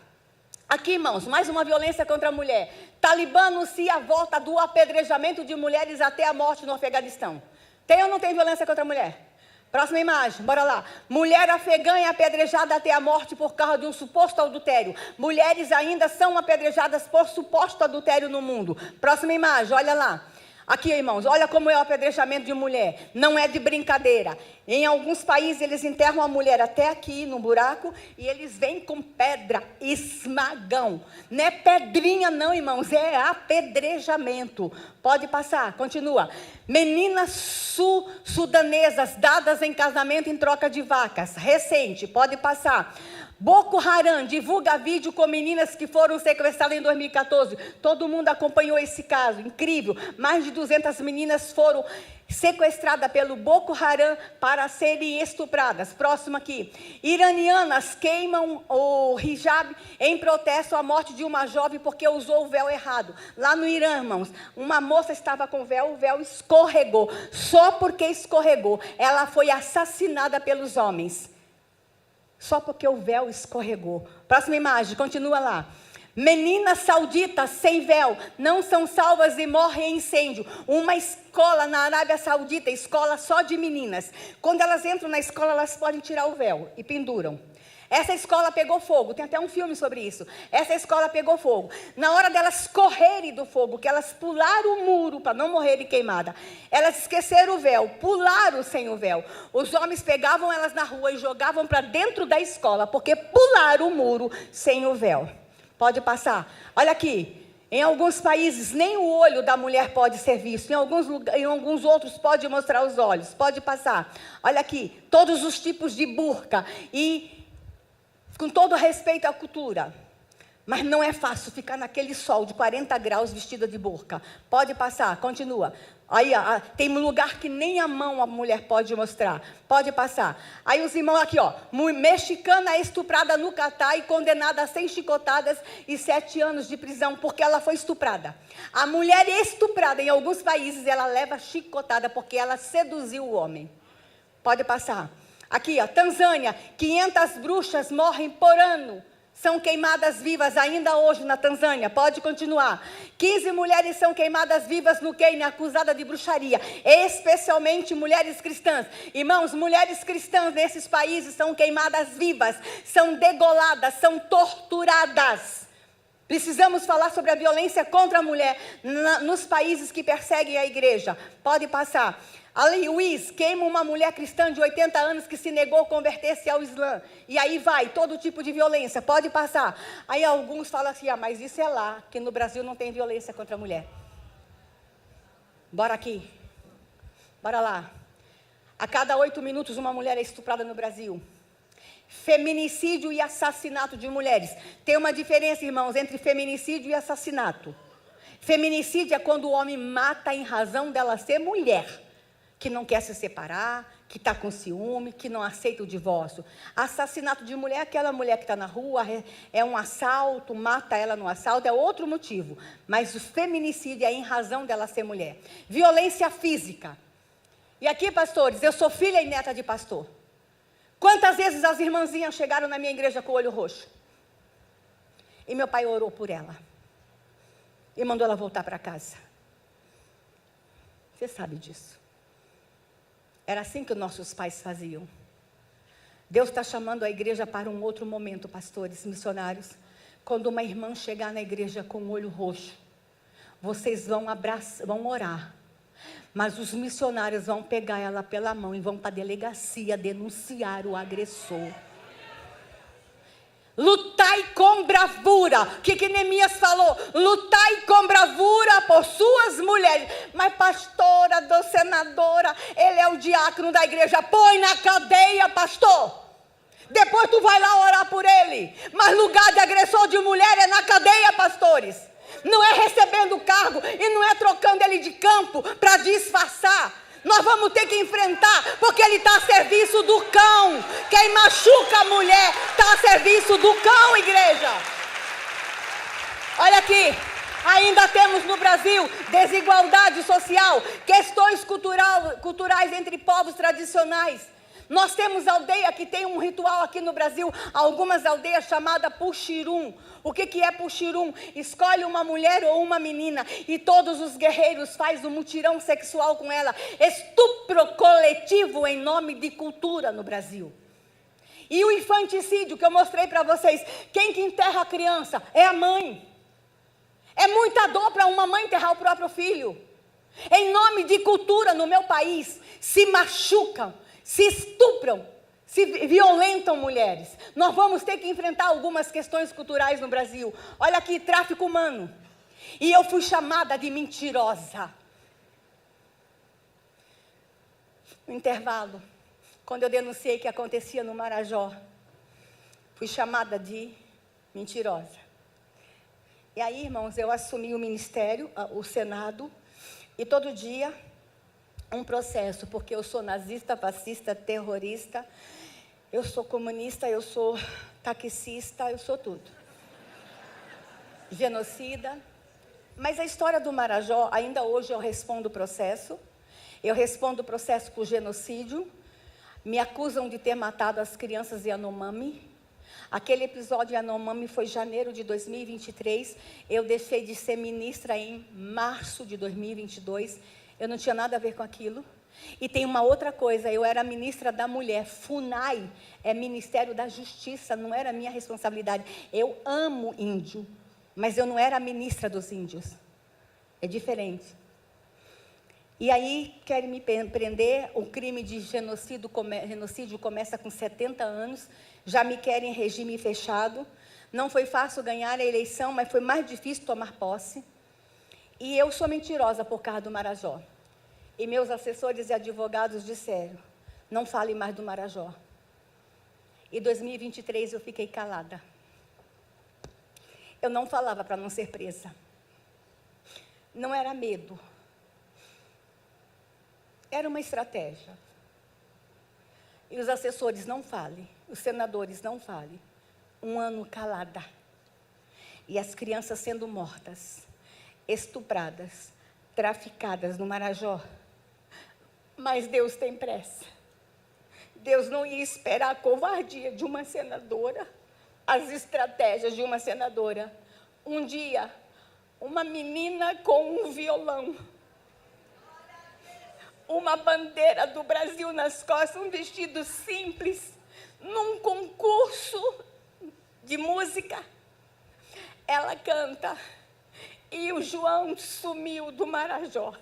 Aqui, irmãos, mais uma violência contra a mulher. Talibã anuncia a volta do apedrejamento de mulheres até a morte no Afeganistão. Tem ou não tem violência contra a mulher? Próxima imagem, bora lá. Mulher afegã é apedrejada até a morte por causa de um suposto adultério. Mulheres ainda são apedrejadas por suposto adultério no mundo. Próxima imagem, olha lá. Aqui, irmãos, olha como é o apedrejamento de mulher. Não é de brincadeira. Em alguns países, eles enterram a mulher até aqui, no buraco, e eles vêm com pedra, esmagão. Não é pedrinha não, irmãos, é apedrejamento. Pode passar, continua. Meninas sudanesas dadas em casamento em troca de vacas. Recente, pode passar. Boko Haram divulga vídeo com meninas que foram sequestradas em 2014. Todo mundo acompanhou esse caso, incrível. Mais de 200 meninas foram sequestradas pelo Boko Haram para serem estupradas. Próximo aqui. Iranianas queimam o hijab em protesto à morte de uma jovem porque usou o véu errado. Lá no Irã, irmãos, uma moça estava com véu, o véu escorregou. Só porque escorregou, ela foi assassinada pelos homens. Só porque o véu escorregou. Próxima imagem, continua lá. Meninas sauditas sem véu não são salvas e morrem em incêndio. Uma escola na Arábia Saudita, escola só de meninas. Quando elas entram na escola, elas podem tirar o véu e penduram. Essa escola pegou fogo, tem até um filme sobre isso. Essa escola pegou fogo. Na hora delas correrem do fogo, que elas pularam o muro para não morrerem queimadas, elas esqueceram o véu, pularam sem o véu. Os homens pegavam elas na rua e jogavam para dentro da escola, porque pularam o muro sem o véu. Pode passar. Olha aqui. Em alguns países, nem o olho da mulher pode ser visto. Em alguns outros, pode mostrar os olhos. Pode passar. Olha aqui. Todos os tipos de burca. E com todo respeito à cultura, mas não é fácil ficar naquele sol de 40 graus vestida de burca. Pode passar, continua. Aí tem um lugar que nem a mão a mulher pode mostrar. Pode passar. Aí os irmãos aqui, ó. Mexicana estuprada no Catar e condenada a 100 chicotadas e 7 anos de prisão porque ela foi estuprada. A mulher estuprada em alguns países, ela leva chicotada porque ela seduziu o homem. Pode passar. Aqui, ó, Tanzânia, 500 bruxas morrem por ano. São queimadas vivas ainda hoje na Tanzânia. Pode continuar. 15 mulheres são queimadas vivas no Quênia, acusadas de bruxaria. Especialmente mulheres cristãs. Irmãos, mulheres cristãs nesses países são queimadas vivas. São degoladas, são torturadas. Precisamos falar sobre a violência contra a mulher nos países que perseguem a igreja. Pode passar. Ali, Luiz queima uma mulher cristã de 80 anos que se negou a converter-se ao Islã. E aí vai, todo tipo de violência. Pode passar. Aí alguns falam assim, mas isso é lá, que no Brasil não tem violência contra a mulher. Bora aqui. Bora lá. A cada 8 minutos uma mulher é estuprada no Brasil. Feminicídio e assassinato de mulheres. Tem uma diferença, irmãos, entre feminicídio e assassinato. Feminicídio é quando o homem mata em razão dela ser mulher, que não quer se separar, que está com ciúme, que não aceita o divórcio. Assassinato de mulher é aquela mulher que está na rua, é um assalto, mata ela no assalto, é outro motivo. Mas o feminicídio é em razão dela ser mulher. Violência física. E aqui, pastores, eu sou filha e neta de pastor. Quantas vezes as irmãzinhas chegaram na minha igreja com o olho roxo? E meu pai orou por ela. E mandou ela voltar para casa. Você sabe disso. Era assim que nossos pais faziam. Deus está chamando a igreja para um outro momento, pastores, missionários. Quando uma irmã chegar na igreja com o olho roxo, vocês vão orar. Mas os missionários vão pegar ela pela mão e vão para a delegacia denunciar o agressor. lutai com bravura. O que Neemias falou? Lutai com bravura por suas mulheres. Mas pastora, senadora, ele é o diácono da igreja. Põe na cadeia, pastor. Depois tu vai lá orar por ele. Mas lugar de agressor de mulher é na cadeia, pastores. Não é recebendo cargo e não é trocando ele de campo para disfarçar. Nós vamos ter que enfrentar, porque ele está a serviço do cão. Quem machuca a mulher está a serviço do cão, igreja. Olha aqui, ainda temos no Brasil desigualdade social, questões culturais entre povos tradicionais. Nós temos aldeia que tem um ritual aqui no Brasil, algumas aldeias chamadas Puxirum. O que é Puxirum? Escolhe uma mulher ou uma menina e todos os guerreiros fazem um mutirão sexual com ela. Estupro coletivo em nome de cultura no Brasil. E o infanticídio que eu mostrei para vocês, quem que enterra a criança? É a mãe. É muita dor para uma mãe enterrar o próprio filho. Em nome de cultura no meu país, se machucam, se estupram, se violentam mulheres. Nós vamos ter que enfrentar algumas questões culturais no Brasil. Olha aqui, tráfico humano. E eu fui chamada de mentirosa. No intervalo, quando eu denunciei o que acontecia no Marajó, fui chamada de mentirosa. E aí, irmãos, eu assumi o ministério, o Senado, e todo dia um processo, porque eu sou nazista, fascista, terrorista, eu sou comunista, eu sou taxista, eu sou tudo. Genocida. Mas a história do Marajó, ainda hoje eu respondo o processo. Eu respondo o processo por genocídio. Me acusam de ter matado as crianças de Yanomami. Aquele episódio de Yanomami foi em janeiro de 2023. Eu deixei de ser ministra em março de 2022. Eu não tinha nada a ver com aquilo. E tem uma outra coisa, eu era ministra da mulher. FUNAI é Ministério da Justiça, não era minha responsabilidade. Eu amo índio, mas eu não era a ministra dos índios. É diferente. E aí querem me prender, o crime de genocídio começa com 70 anos, já me querem em regime fechado. Não foi fácil ganhar a eleição, mas foi mais difícil tomar posse. E eu sou mentirosa por causa do Marajó. E meus assessores e advogados disseram, não fale mais do Marajó. Em 2023 eu fiquei calada. Eu não falava para não ser presa. Não era medo. Era uma estratégia. E os assessores não falem, os senadores não falem. Um ano calada. E as crianças sendo mortas, estupradas, traficadas no Marajó. Mas Deus tem pressa. Deus não ia esperar a covardia de uma senadora, as estratégias de uma senadora. Um dia, uma menina com um violão, uma bandeira do Brasil nas costas, um vestido simples, num concurso de música, ela canta, e o João sumiu do Marajó.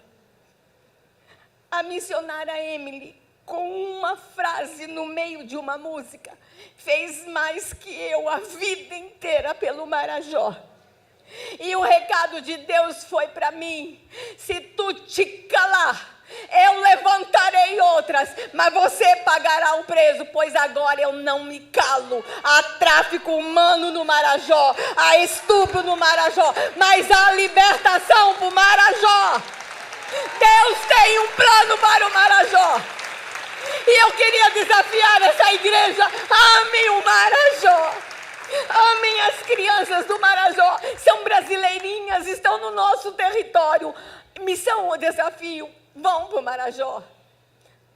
A missionária Emily, com uma frase no meio de uma música, fez mais que eu a vida inteira pelo Marajó. E o recado de Deus foi para mim: se tu te calar, eu levantarei outras, mas você pagará o preço, pois agora eu não me calo. Há tráfico humano no Marajó, há estupro no Marajó, mas há libertação para o Marajó. Deus tem um plano para o Marajó. E eu queria desafiar essa igreja: amem o Marajó. Amem as crianças do Marajó. São brasileirinhas, estão no nosso território. Missão ou desafio: vão para o Marajó.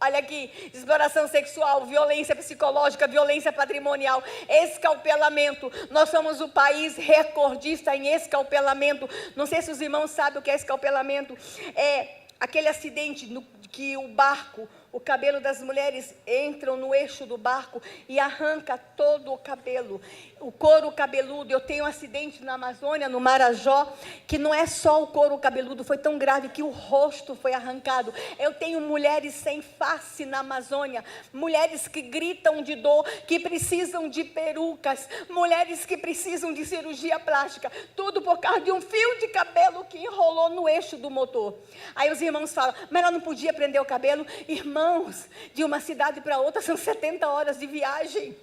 Olha aqui, exploração sexual, violência psicológica, violência patrimonial, escalpelamento. Nós somos o país recordista em escalpelamento. Não sei se os irmãos sabem o que é escalpelamento. É aquele acidente que o barco o cabelo das mulheres entram no eixo do barco e arranca todo o cabelo. O couro cabeludo, eu tenho um acidente na Amazônia, no Marajó, que não é só o couro cabeludo, foi tão grave que o rosto foi arrancado. Eu tenho mulheres sem face na Amazônia, mulheres que gritam de dor, que precisam de perucas, mulheres que precisam de cirurgia plástica, tudo por causa de um fio de cabelo que enrolou no eixo do motor. Aí os irmãos falam, mas ela não podia prender o cabelo? Irmãos, de uma cidade para outra são 70 horas de viagem.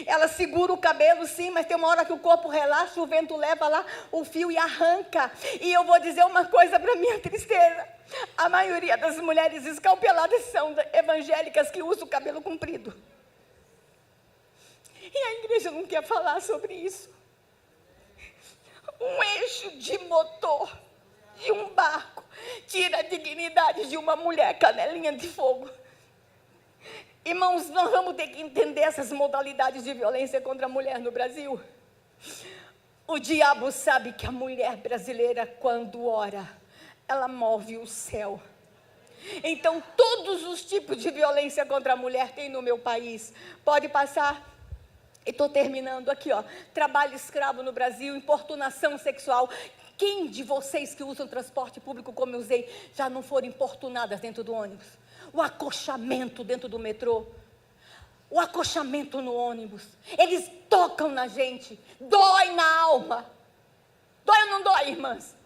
Ela segura o cabelo sim, mas tem uma hora que o corpo relaxa, o vento leva lá o fio e arranca. E eu vou dizer uma coisa para minha tristeza. A maioria das mulheres escalpeladas são evangélicas que usam o cabelo comprido. E a igreja não quer falar sobre isso. Um eixo de motor de um barco tira a dignidade de uma mulher, canelinha de fogo. Irmãos, nós vamos ter que entender essas modalidades de violência contra a mulher no Brasil. O diabo sabe que a mulher brasileira, quando ora, ela move o céu. Então, todos os tipos de violência contra a mulher tem no meu país. Pode passar. E estou terminando aqui, ó. Trabalho escravo no Brasil, importunação sexual. Quem de vocês que usam transporte público como eu usei, já não foram importunadas dentro do ônibus? O acochamento dentro do metrô, o acochamento no ônibus, eles tocam na gente, dói na alma. Dói ou não dói, irmãs?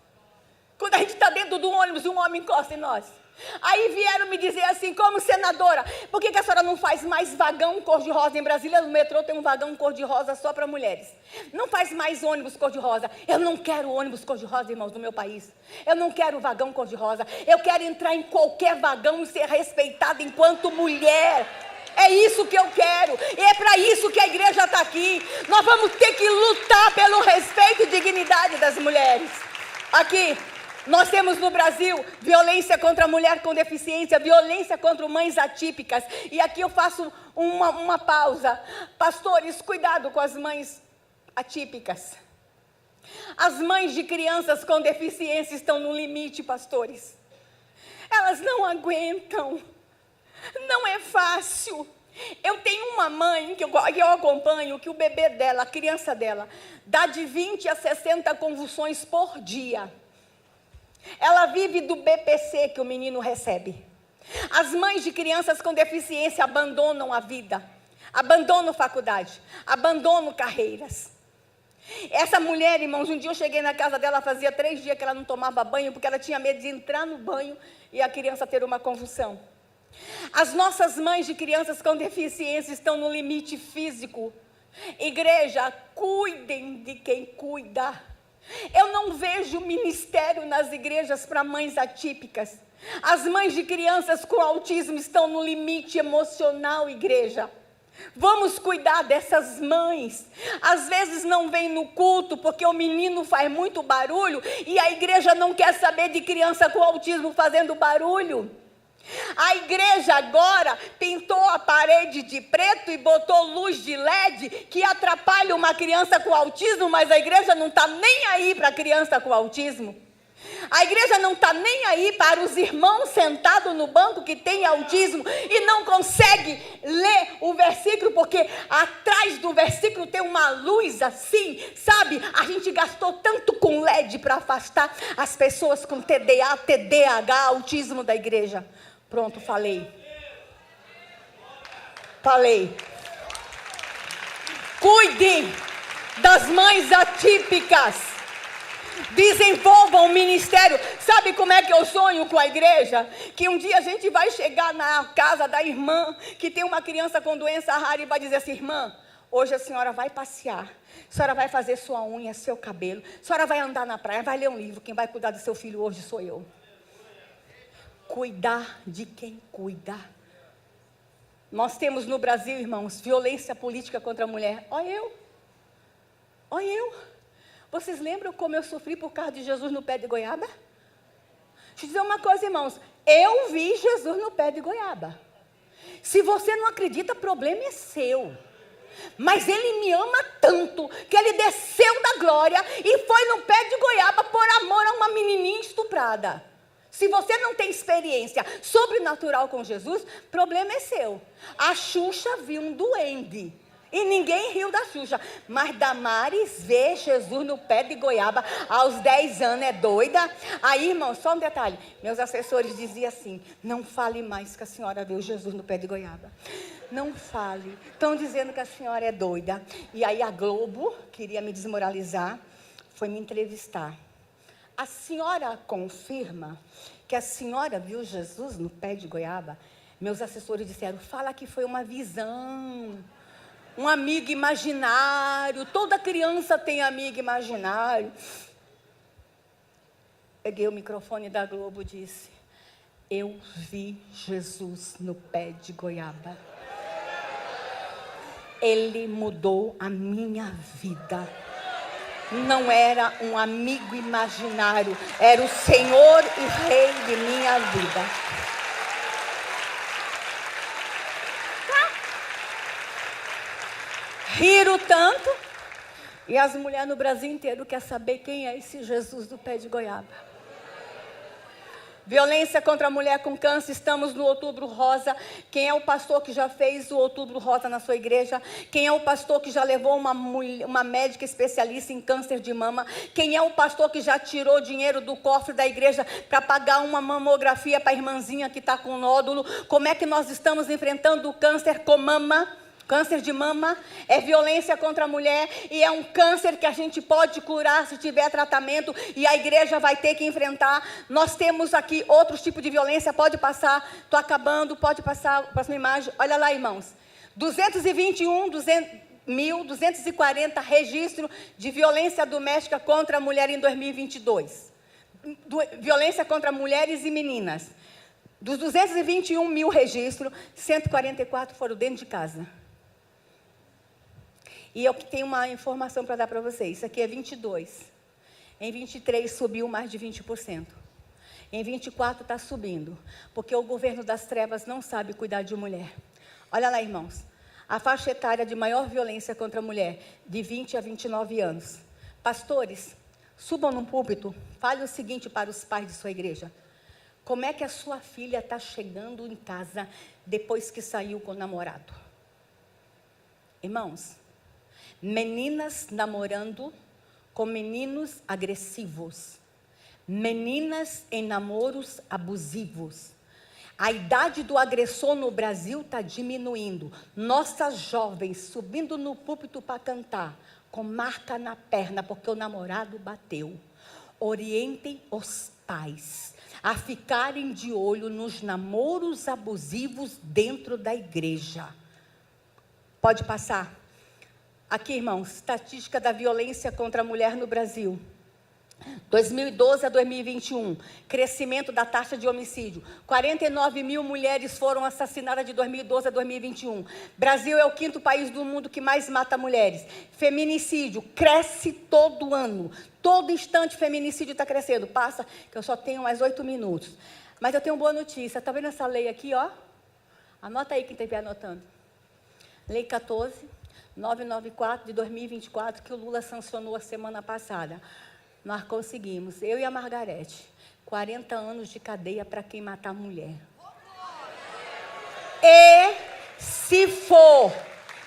Quando a gente está dentro do ônibus e um homem encosta em nós. Aí vieram me dizer assim, como senadora, por que a senhora não faz mais vagão cor-de-rosa? Em Brasília, no metrô, tem um vagão cor-de-rosa só para mulheres. Não faz mais ônibus cor-de-rosa. Eu não quero ônibus cor-de-rosa, irmãos, no meu país. Eu não quero vagão cor-de-rosa. Eu quero entrar em qualquer vagão e ser respeitada enquanto mulher. É isso que eu quero. E é para isso que a igreja está aqui. Nós vamos ter que lutar pelo respeito e dignidade das mulheres. Aqui. Nós temos no Brasil violência contra a mulher com deficiência, violência contra mães atípicas. E aqui eu faço uma pausa. Pastores, cuidado com as mães atípicas. As mães de crianças com deficiência estão no limite, pastores. Elas não aguentam. Não é fácil. Eu tenho uma mãe que eu acompanho, que o bebê dela, a criança dela, dá de 20 a 60 convulsões por dia. Ela vive do BPC que o menino recebe. As mães de crianças com deficiência abandonam a vida, abandonam faculdade, abandonam carreiras. Essa mulher, irmãos, um dia eu cheguei na casa dela, fazia 3 dias que ela não tomava banho, porque ela tinha medo de entrar no banho e a criança ter uma convulsão. As nossas mães de crianças com deficiência estão no limite físico. Igreja, cuidem de quem cuida. Eu não vejo ministério nas igrejas para mães atípicas. As mães de crianças com autismo estão no limite emocional, igreja. Vamos cuidar dessas mães. Às vezes não vem no culto porque o menino faz muito barulho e a igreja não quer saber de criança com autismo fazendo barulho. A igreja agora pintou a parede de preto e botou luz de LED que atrapalha uma criança com autismo, mas a igreja não está nem aí para a criança com autismo. A igreja não está nem aí para os irmãos sentados no banco que têm autismo e não consegue ler o versículo, porque atrás do versículo tem uma luz assim, sabe? A gente gastou tanto com LED para afastar as pessoas com TDA, TDAH, autismo da igreja. Pronto, falei. Cuidem das mães atípicas. Desenvolvam o ministério. Sabe como é que eu sonho com a igreja? Que um dia a gente vai chegar na casa da irmã que tem uma criança com doença rara e vai dizer assim: irmã, hoje a senhora vai passear, a senhora vai fazer sua unha, seu cabelo, a senhora vai andar na praia, vai ler um livro, quem vai cuidar do seu filho hoje sou eu. Cuidar de quem cuida. Nós temos no Brasil, irmãos, violência política contra a mulher. Olha eu. Vocês lembram como eu sofri por causa de Jesus no pé de goiaba? Deixa eu dizer uma coisa, irmãos. Eu vi Jesus no pé de goiaba. Se você não acredita, problema é seu. Mas Ele me ama tanto que Ele desceu da glória e foi no pé de goiaba por amor a uma menininha estuprada. Se você não tem experiência sobrenatural com Jesus, problema é seu. A Xuxa viu um duende e ninguém riu da Xuxa. Mas Damares vê Jesus no pé de goiaba aos 10 anos, é doida? Aí, irmão, só um detalhe. Meus assessores diziam assim, não fale mais que a senhora viu Jesus no pé de goiaba. Não fale. Estão dizendo que a senhora é doida. E aí a Globo queria me desmoralizar, foi me entrevistar. A senhora confirma que a senhora viu Jesus no pé de goiaba? Meus assessores disseram, fala que foi uma visão, um amigo imaginário. Toda criança tem amigo imaginário. Peguei o microfone da Globo e disse, eu vi Jesus no pé de goiaba. Ele mudou a minha vida. Não era um amigo imaginário, era o Senhor e Rei de minha vida. Tá? Riram tanto, e as mulheres no Brasil inteiro querem saber quem é esse Jesus do pé de goiaba. Violência contra a mulher com câncer, estamos no Outubro Rosa. Quem é o pastor que já fez o Outubro Rosa na sua igreja? Quem é o pastor que já levou uma médica especialista em câncer de mama? Quem é o pastor que já tirou dinheiro do cofre da igreja para pagar uma mamografia para a irmãzinha que está com nódulo? Como é que nós estamos enfrentando o câncer com mama? Câncer de mama é violência contra a mulher e é um câncer que a gente pode curar se tiver tratamento e a igreja vai ter que enfrentar. Nós temos aqui outros tipos de violência, pode passar, estou acabando, pode passar a próxima imagem. Olha lá, irmãos, 240 registros de violência doméstica contra a mulher em 2022. Violência contra mulheres e meninas. Dos 221 mil registros, 144 foram dentro de casa. E eu tenho uma informação para dar para vocês. Isso aqui é 22. Em 23 subiu mais de 20%. Em 24 está subindo. Porque o governo das trevas não sabe cuidar de mulher. Olha lá, irmãos. A faixa etária de maior violência contra a mulher, de 20 a 29 anos. Pastores, subam num púlpito, fale o seguinte para os pais de sua igreja. Como é que a sua filha está chegando em casa depois que saiu com o namorado? Irmãos, meninas namorando com meninos agressivos. Meninas em namoros abusivos. A idade do agressor no Brasil está diminuindo. Nossas jovens subindo no púlpito para cantar, com marca na perna, porque o namorado bateu. Orientem os pais a ficarem de olho nos namoros abusivos dentro da igreja. Pode passar. Aqui, irmãos, estatística da violência contra a mulher no Brasil. 2012 a 2021, crescimento da taxa de homicídio. 49 mil mulheres foram assassinadas de 2012 a 2021. Brasil é o 5º país do mundo que mais mata mulheres. Feminicídio cresce todo ano. Todo instante feminicídio está crescendo. Passa, que eu só tenho mais 8 minutos. Mas eu tenho boa notícia. Está vendo essa lei aqui, ó? Anota aí quem estiver anotando. Lei 14.994 de 2024, que o Lula sancionou a semana passada. Nós conseguimos, eu e a Margarete, 40 anos de cadeia para quem matar mulher. E se for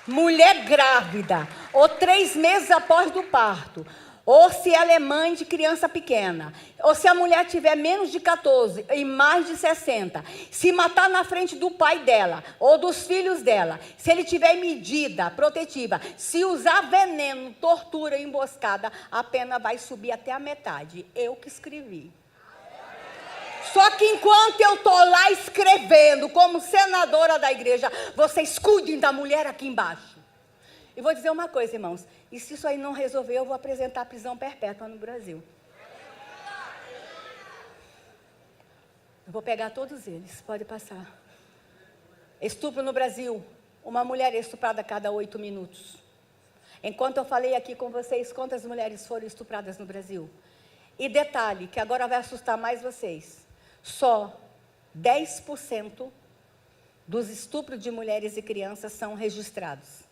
mulher grávida, ou 3 meses após do parto, ou se ela é mãe de criança pequena, ou se a mulher tiver menos de 14 e mais de 60, se matar na frente do pai dela, ou dos filhos dela, se ele tiver medida protetiva, se usar veneno, tortura, emboscada, a pena vai subir até a metade. Eu que escrevi. Só que enquanto eu estou lá escrevendo, como senadora da igreja, vocês cuidem da mulher aqui embaixo. E vou dizer uma coisa, irmãos, e se isso aí não resolver, eu vou apresentar a prisão perpétua no Brasil. Eu vou pegar todos eles, pode passar. Estupro no Brasil, uma mulher é estuprada a cada 8 minutos. Enquanto eu falei aqui com vocês, quantas mulheres foram estupradas no Brasil? E detalhe, que agora vai assustar mais vocês, só 10% dos estupros de mulheres e crianças são registrados.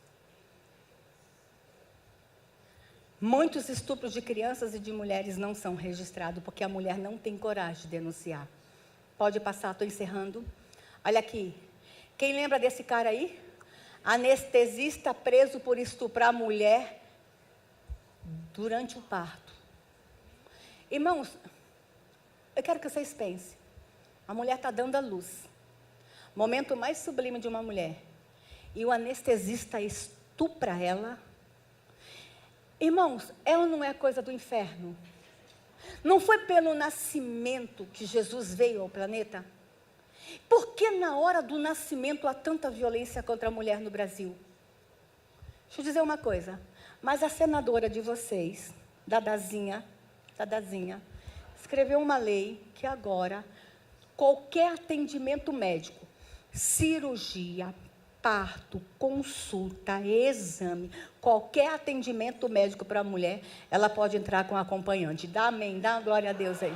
Muitos estupros de crianças e de mulheres não são registrados, porque a mulher não tem coragem de denunciar. Pode passar, estou encerrando. Olha aqui. Quem lembra desse cara aí? Anestesista preso por estuprar mulher durante o parto. Irmãos, eu quero que vocês pensem. A mulher está dando à luz. Momento mais sublime de uma mulher. E o anestesista estupra ela. Irmãos, ela não é coisa do inferno. Não foi pelo nascimento que Jesus veio ao planeta? Por que na hora do nascimento há tanta violência contra a mulher no Brasil? Deixa eu dizer uma coisa. Mas a senadora de vocês, Dadazinha, escreveu uma lei que agora qualquer atendimento médico, cirurgia, parto, consulta, exame, qualquer atendimento médico para a mulher, ela pode entrar com acompanhante. Dá amém, dá uma glória a Deus aí.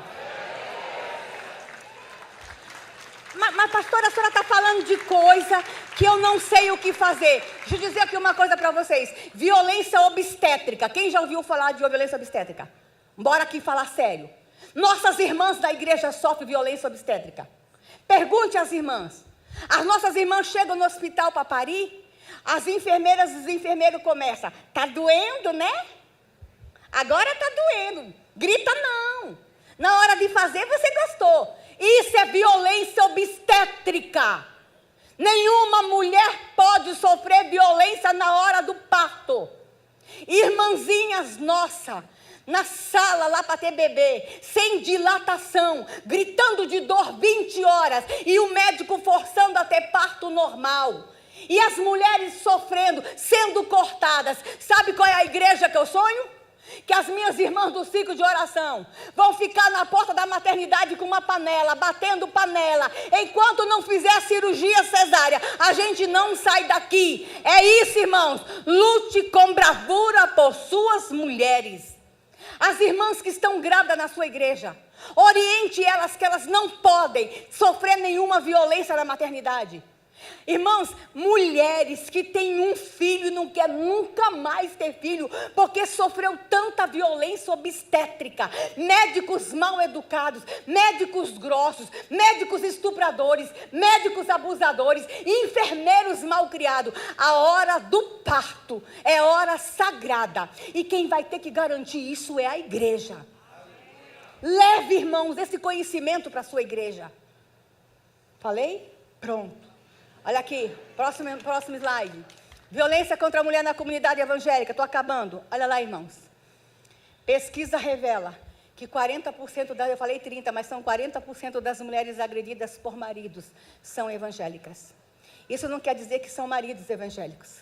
Mas pastora, a senhora está falando de coisa que eu não sei o que fazer. Deixa eu dizer aqui uma coisa para vocês. Violência obstétrica. Quem já ouviu falar de violência obstétrica? Bora aqui falar sério. Nossas irmãs da igreja sofrem violência obstétrica. Pergunte às irmãs. As nossas irmãs chegam no hospital para parir, as enfermeiras e os enfermeiros começam. Tá doendo, né? Agora tá doendo. Grita não. Na hora de fazer você gostou. Isso é violência obstétrica. Nenhuma mulher pode sofrer violência na hora do parto. Irmãzinhas nossas, na sala lá para ter bebê, sem dilatação, gritando de dor 20 horas, e o médico forçando a ter parto normal. E as mulheres sofrendo, sendo cortadas. Sabe qual é a igreja que eu sonho? Que as minhas irmãs do ciclo de oração vão ficar na porta da maternidade com uma panela, batendo panela, enquanto não fizer a cirurgia cesárea. A gente não sai daqui. É isso, irmãos. Lute com bravura por suas mulheres. As irmãs que estão grávidas na sua igreja, oriente elas que elas não podem sofrer nenhuma violência na maternidade. Irmãos, mulheres que têm um filho e não quer nunca mais ter filho, porque sofreu tanta violência obstétrica, médicos mal educados, médicos grossos, médicos estupradores, médicos abusadores, enfermeiros mal criados. A hora do parto é hora sagrada, e quem vai ter que garantir isso é a igreja. Leve, irmãos, esse conhecimento para a sua igreja. Falei? Pronto. Olha aqui, próximo slide. Violência contra a mulher na comunidade evangélica. Estou acabando. Olha lá, irmãos. Pesquisa revela que 40% eu falei 30%, mas são 40% das mulheres agredidas por maridos são evangélicas. Isso não quer dizer que são maridos evangélicos.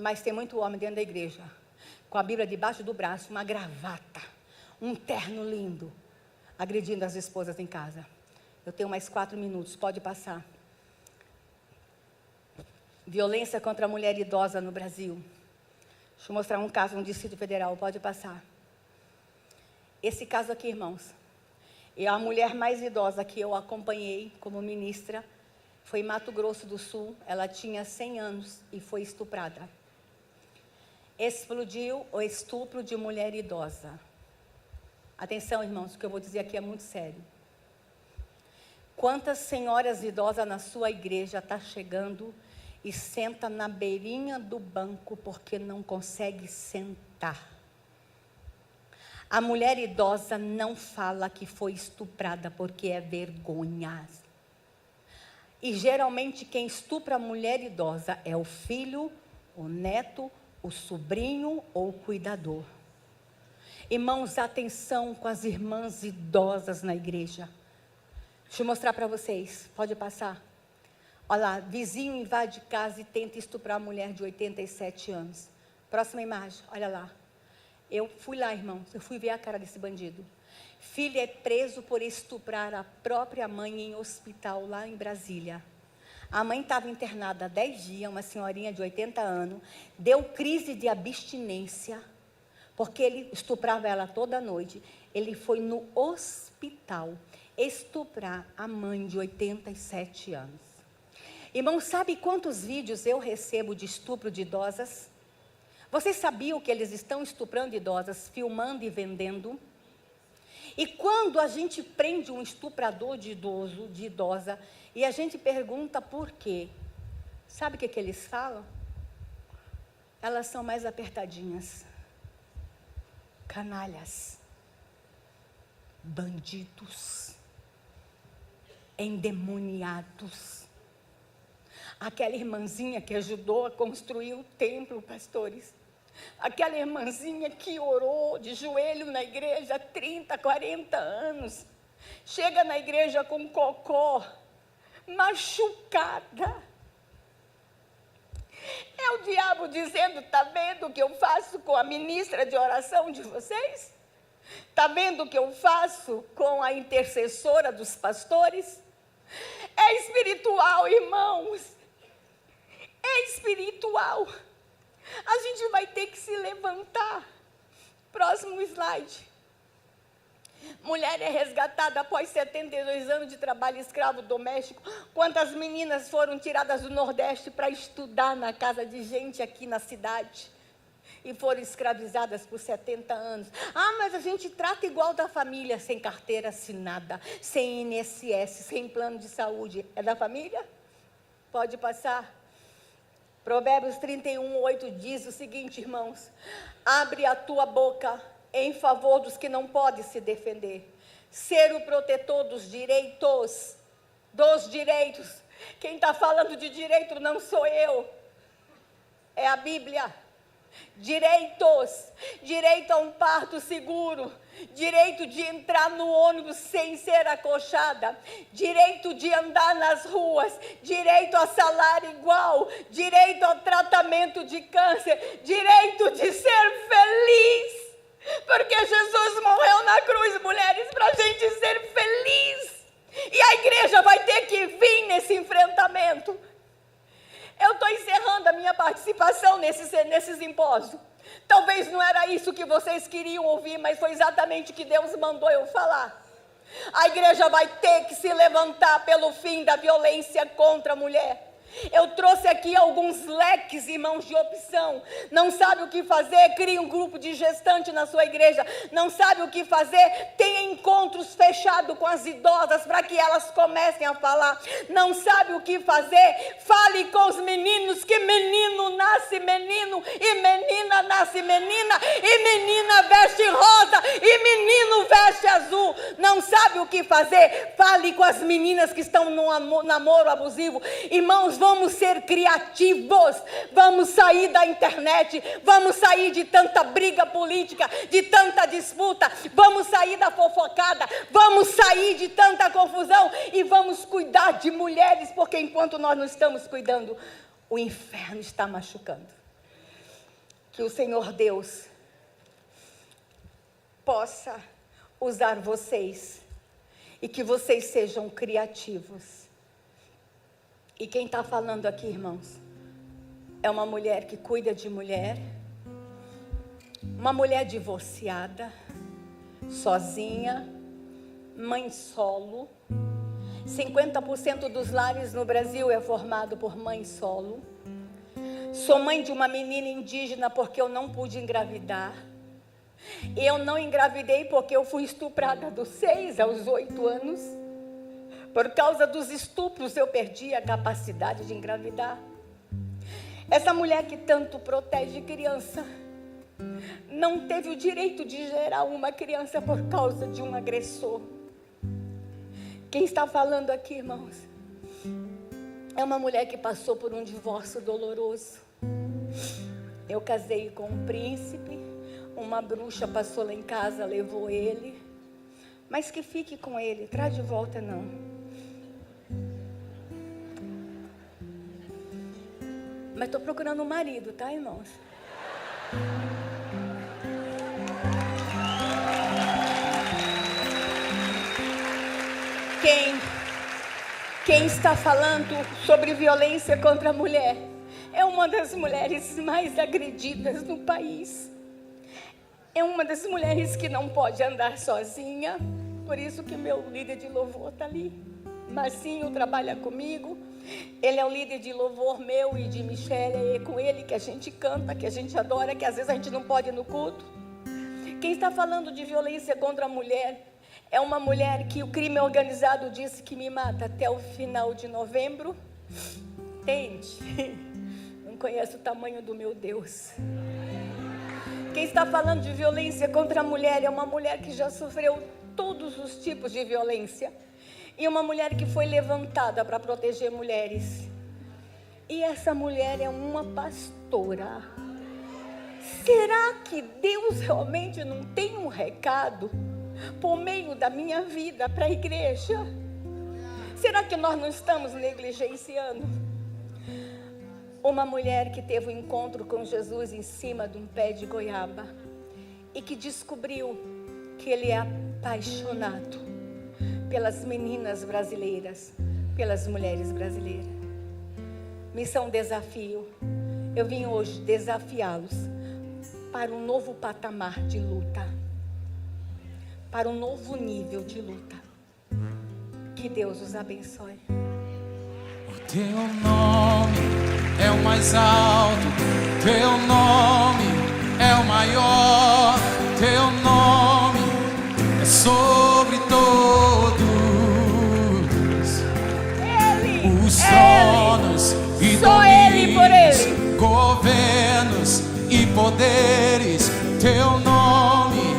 Mas tem muito homem dentro da igreja, com a Bíblia debaixo do braço, uma gravata, um terno lindo, agredindo as esposas em casa. Eu tenho mais 4 minutos, pode passar. Violência contra a mulher idosa no Brasil. Deixa eu mostrar um caso no Distrito Federal, pode passar. Esse caso aqui, irmãos, é a mulher mais idosa que eu acompanhei como ministra, foi em Mato Grosso do Sul. Ela tinha 100 anos e foi estuprada. Explodiu o estupro de mulher idosa. Atenção, irmãos, o que eu vou dizer aqui é muito sério. Quantas senhoras idosas na sua igreja está chegando e senta na beirinha do banco porque não consegue sentar? A mulher idosa não fala que foi estuprada porque é vergonha. E geralmente quem estupra a mulher idosa é o filho, o neto, o sobrinho ou o cuidador. Irmãos, atenção com as irmãs idosas na igreja. Deixa eu mostrar para vocês, pode passar. Olha lá, vizinho invade casa e tenta estuprar a mulher de 87 anos. Próxima imagem, olha lá. Eu fui lá, irmãos, eu fui ver a cara desse bandido. Filho é preso por estuprar a própria mãe em hospital lá em Brasília. A mãe estava internada há 10 dias, uma senhorinha de 80 anos, deu crise de abstinência, porque ele estuprava ela toda noite. Ele foi no hospital estuprar a mãe de 87 anos. Irmão, sabe quantos vídeos eu recebo de estupro de idosas? Vocês sabiam que eles estão estuprando idosas, filmando e vendendo? E quando a gente prende um estuprador de idoso, de idosa, e a gente pergunta por quê, sabe o que eles falam? Elas são mais apertadinhas, canalhas, bandidos, endemoniados. Aquela irmãzinha que ajudou a construir o templo, pastores, aquela irmãzinha que orou de joelho na igreja há 30, 40 anos, chega na igreja com cocó, machucada. É o diabo dizendo: está vendo o que eu faço com a ministra de oração de vocês? Está vendo o que eu faço com a intercessora dos pastores? É espiritual, irmãos. É espiritual. A gente vai ter que se levantar. Próximo slide. Mulher é resgatada após 72 anos de trabalho escravo doméstico. Quantas meninas foram tiradas do Nordeste para estudar na casa de gente aqui na cidade e foram escravizadas por 70 anos. Ah, mas a gente trata igual da família, sem carteira assinada, sem INSS, sem plano de saúde. É da família? Pode passar. Provérbios 31:8 diz o seguinte, irmãos: abre a tua boca em favor dos que não podem se defender. Ser o protetor dos direitos. Quem está falando de direito não sou eu, é a Bíblia. Direito a um parto seguro, direito de entrar no ônibus sem ser acochada, direito de andar nas ruas, direito a salário igual, direito ao tratamento de câncer, direito de ser feliz, porque Jesus morreu na cruz, mulheres, para a gente ser feliz, e a igreja vai ter que vir nesse enfrentamento. Eu estou encerrando a minha participação nesse simpósio. Talvez não era isso que vocês queriam ouvir, mas foi exatamente o que Deus mandou eu falar. A igreja vai ter que se levantar pelo fim da violência contra a mulher. Eu trouxe aqui alguns leques, irmãos, de opção. Não sabe o que fazer? Crie um grupo de gestante na sua igreja. Não sabe o que fazer? Tenha encontros fechados com as idosas para que elas comecem a falar. Não sabe o que fazer? Fale com os meninos, que menino nasce menino e menina nasce menina, e menina veste rosa e menino veste azul. Não sabe o que fazer? Fale com as meninas que estão no namoro abusivo. Irmãos, vamos ser criativos, vamos sair da internet, vamos sair de tanta briga política, de tanta disputa, vamos sair da fofocada, vamos sair de tanta confusão e vamos cuidar de mulheres, porque enquanto nós não estamos cuidando, o inferno está machucando. Que o Senhor Deus possa usar vocês e que vocês sejam criativos. E quem está falando aqui, irmãos, é uma mulher que cuida de mulher, uma mulher divorciada, sozinha, mãe solo. 50% dos lares no Brasil é formado por mãe solo. Sou mãe de uma menina indígena porque eu não pude engravidar. Eu não engravidei porque eu fui estuprada dos 6 aos 8 anos. Por causa dos estupros, eu perdi a capacidade de engravidar. Essa mulher que tanto protege criança, não teve o direito de gerar uma criança por causa de um agressor. Quem está falando aqui, irmãos, é uma mulher que passou por um divórcio doloroso. Eu casei com um príncipe, uma bruxa passou lá em casa, levou ele. Mas que fique com ele, traz de volta não. Mas estou procurando um marido, tá, irmãos? Quem está falando sobre violência contra a mulher é uma das mulheres mais agredidas no país. É uma das mulheres que não pode andar sozinha. Por isso que meu líder de louvor está ali. Marcinho trabalha comigo. Ele é o líder de louvor meu e de Michele. É com ele que a gente canta, que a gente adora, que às vezes a gente não pode ir no culto. Quem está falando de violência contra a mulher É uma mulher que o crime organizado disse que me mata até o final de novembro. Entende? Não conhece o tamanho do meu Deus. Quem está falando de violência contra a mulher é uma mulher que já sofreu todos os tipos de violência. E uma mulher que foi levantada para proteger mulheres. E essa mulher é uma pastora. Será que Deus realmente não tem um recado por meio da minha vida para a igreja? Será que nós não estamos negligenciando? Uma mulher que teve um encontro com Jesus em cima de um pé de goiaba e que descobriu que ele é apaixonado pelas meninas brasileiras, pelas mulheres brasileiras. Missão Desafio. Eu vim hoje desafiá-los para um novo patamar de luta, para um novo nível de luta. Que Deus os abençoe. O teu nome é o mais alto, teu nome é o maior, teu nome é sobre todos os tronos e domínios, governos e poderes. Teu nome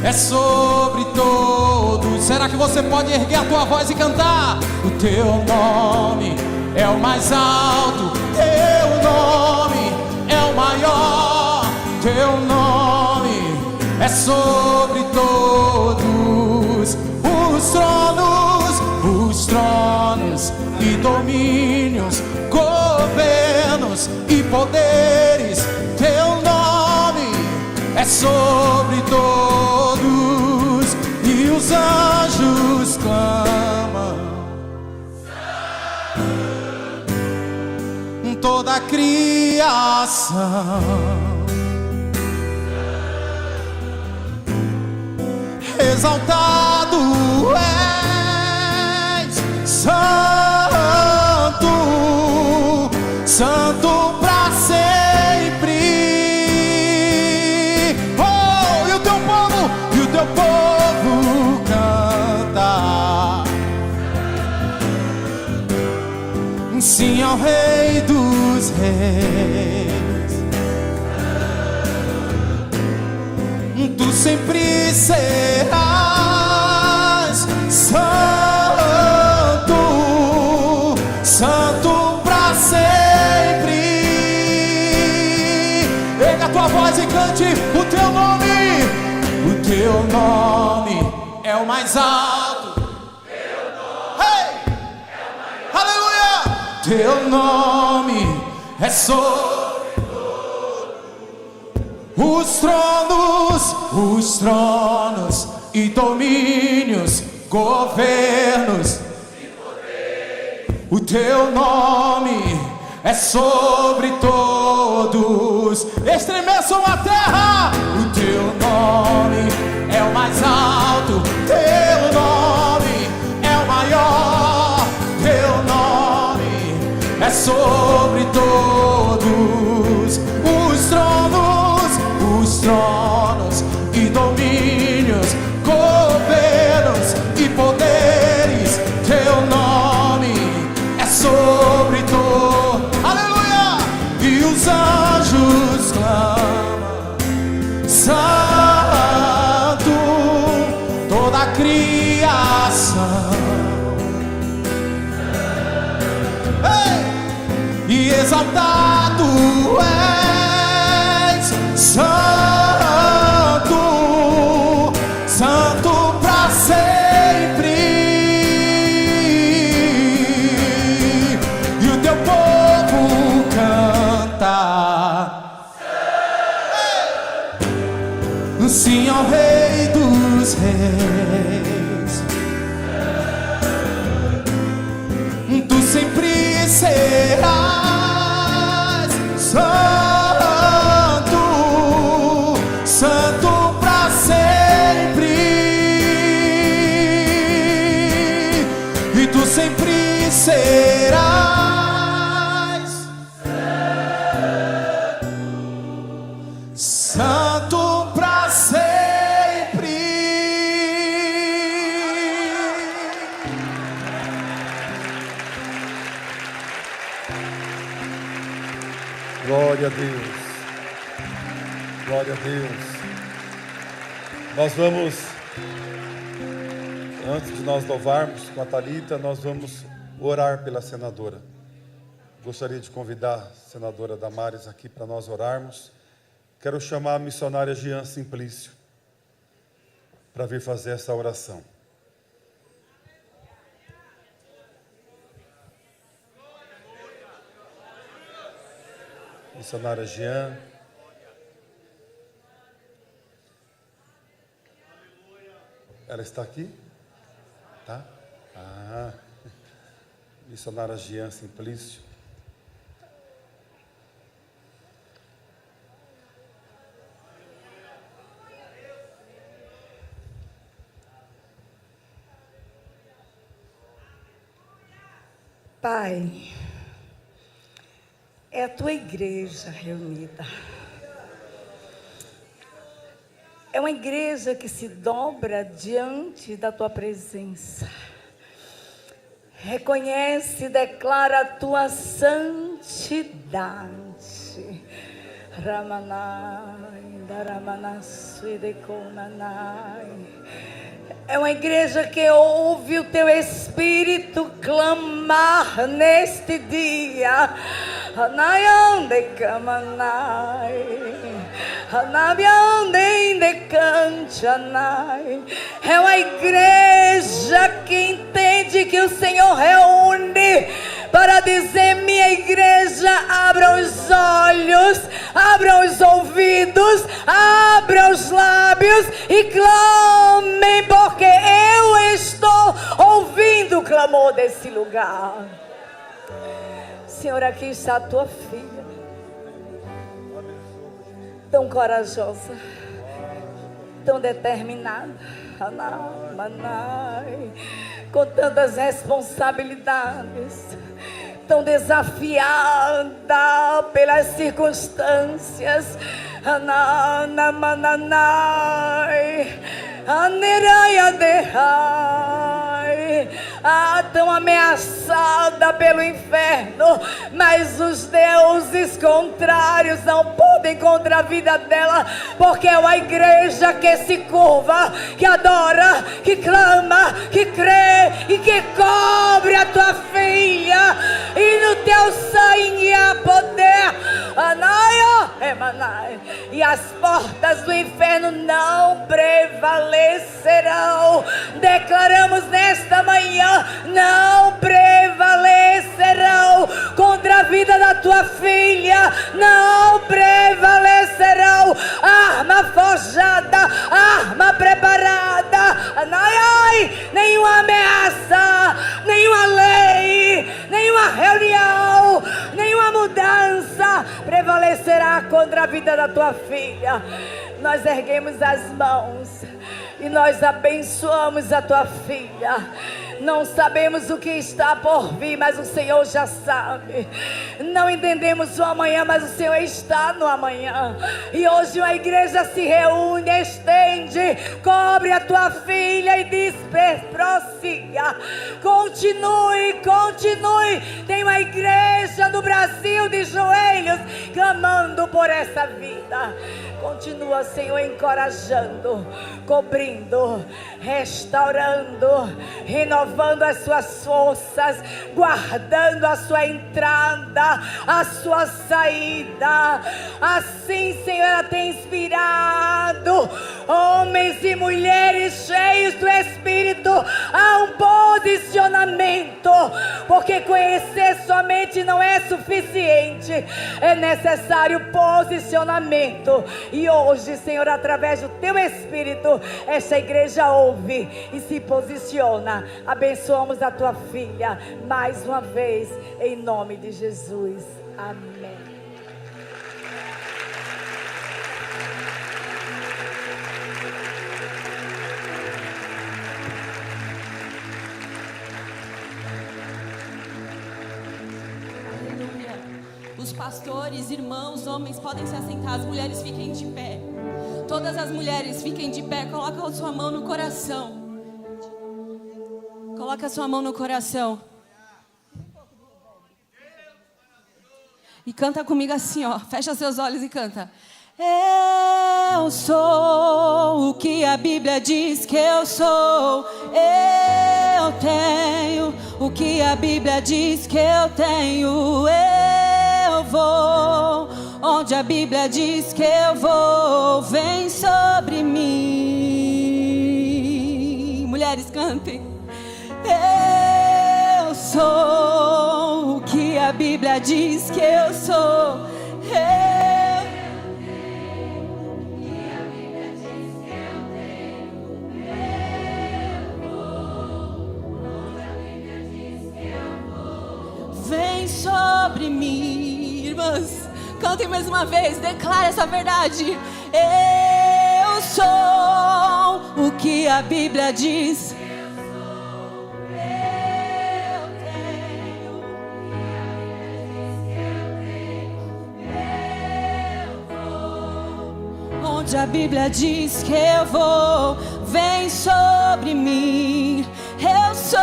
é sobre todos. Será que você pode erguer a tua voz e cantar? O teu nome é o mais alto, teu nome é o maior, teu nome é sobre todos os tronos e domínios, governos e poderes. Teu nome é sobre todos e os anjos clamam. Toda a criação exaltado és, santo, santo pra sempre. Oh, e o teu povo canta sim ao Rei dos Reis. Tu sempre serás santo, santo pra sempre. Pega a tua voz e cante o teu nome. O teu nome é o mais alto. Teu nome é sobre os tronos e domínios, governos e poderes. O teu nome é sobre todos. Estremeçam a terra. O teu nome é o mais alto, teu nome é o maior, teu nome é sobre todos os tronos e domínios, governos e poderes. Teu nome é sobre todos. Aleluia! E os anjos clamam, santo, toda a criação. E exaltado és, santo, santo pra sempre. E o teu povo canta sim ao Rei dos Reis. Tu sempre serás santo, santo pra sempre. E tu sempre serás santo pra sempre. Glória a Deus. Glória a Deus. Nós vamos, antes de nós louvarmos com a Thalita, nós vamos orar pela senadora. Gostaria de convidar a senadora Damares aqui para nós orarmos. Quero chamar a missionária Jean Simplício para vir fazer essa oração. Missionária Jean. Ela está aqui? Tá? Missionária Jean Simplício. Pai, é a tua igreja reunida. É uma igreja que se dobra diante da tua presença. Reconhece e declara a tua santidade. Ramanai, Daramanasui Dekonanai. É uma igreja que ouve o teu Espírito clamar neste dia. Hanayande kamanai, hanabiande decanchanai. É uma igreja que entende que o Senhor reúne para dizer: minha igreja, abra os olhos, abra os ouvidos, abra os lábios e clamem, porque eu estou ouvindo o clamor desse lugar. Senhor, aqui está a tua filha, tão corajosa, tão determinada, com tantas responsabilidades, tão desafiada pelas circunstâncias, tão ameaçada pelo inferno, mas os deuses contrários não podem contra a vida dela, porque é uma igreja que se curva, que adora, que clama, que crê e que cobre a tua filha, e no teu sangue há poder, e as portas do inferno não prevalecerão. Declaramos nesta manhã: não prevalecerão contra a vida da tua filha, não prevalecerão. Arma forjada, arma preparada, nenhuma ameaça, nenhuma lei, nenhuma reunião, nenhuma mudança prevalecerá contra a vida da tua filha. Nós erguemos as mãos e nós abençoamos a tua filha. Não sabemos o que está por vir, mas o Senhor já sabe. Não entendemos o amanhã, mas o Senhor está no amanhã. E hoje a igreja se reúne, estende, cobre a tua filha e diz: prossiga, continue, continue. Tem uma igreja no Brasil de joelhos clamando por essa vida. Continua, Senhor, encorajando, cobrindo, restaurando, renovando as suas forças, guardando a sua entrada, a sua saída. Assim, Senhor, ela tem inspirado homens e mulheres cheios do Espírito a um posicionamento, porque conhecer somente não é suficiente, é necessário posicionamento. E hoje, Senhor, através do teu Espírito, esta igreja ouve e se posiciona. Abençoamos a tua filha mais uma vez, em nome de Jesus. Amém. Os pastores, irmãos, homens podem se assentar, as mulheres fiquem de pé. Todas as mulheres fiquem de pé, coloca a sua mão no coração. Coloca a sua mão no coração. E canta comigo assim, ó. Fecha seus olhos e canta. Eu sou o que a Bíblia diz que eu sou. Eu tenho o que a Bíblia diz que eu tenho. Eu vou onde a Bíblia diz que eu vou. Vem sobre mim. Mulheres, cantem. Eu sou o que a Bíblia diz que eu sou. Vem sobre mim, irmãs. Cantem mais uma vez, declara essa verdade. Eu sou o que a Bíblia diz. Onde a Bíblia diz que eu vou, vem sobre mim. Eu sou.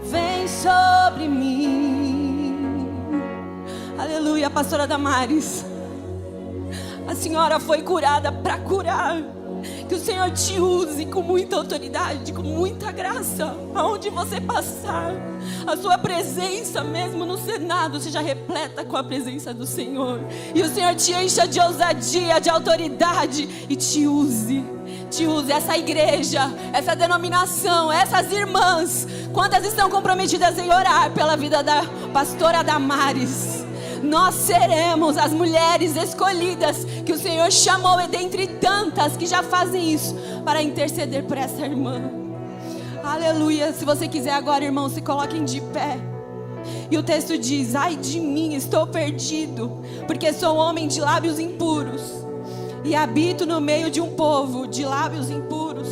Vem sobre mim. Aleluia, pastora Damares. A senhora foi curada para curar. Que o Senhor te use com muita autoridade, com muita graça, aonde você passar. A sua presença mesmo no Senado seja repleta com a presença do Senhor. E o Senhor te encha de ousadia, de autoridade e te use. Te use, essa igreja, essa denominação, essas irmãs. Quantas estão comprometidas em orar pela vida da pastora Damares? Nós seremos as mulheres escolhidas que o Senhor chamou, e dentre tantas que já fazem isso, para interceder por essa irmã. Aleluia. Se você quiser agora, irmão, se coloquem de pé. E o texto diz: ai de mim, estou perdido, porque sou homem de lábios impuros, e habito no meio de um povo de lábios impuros.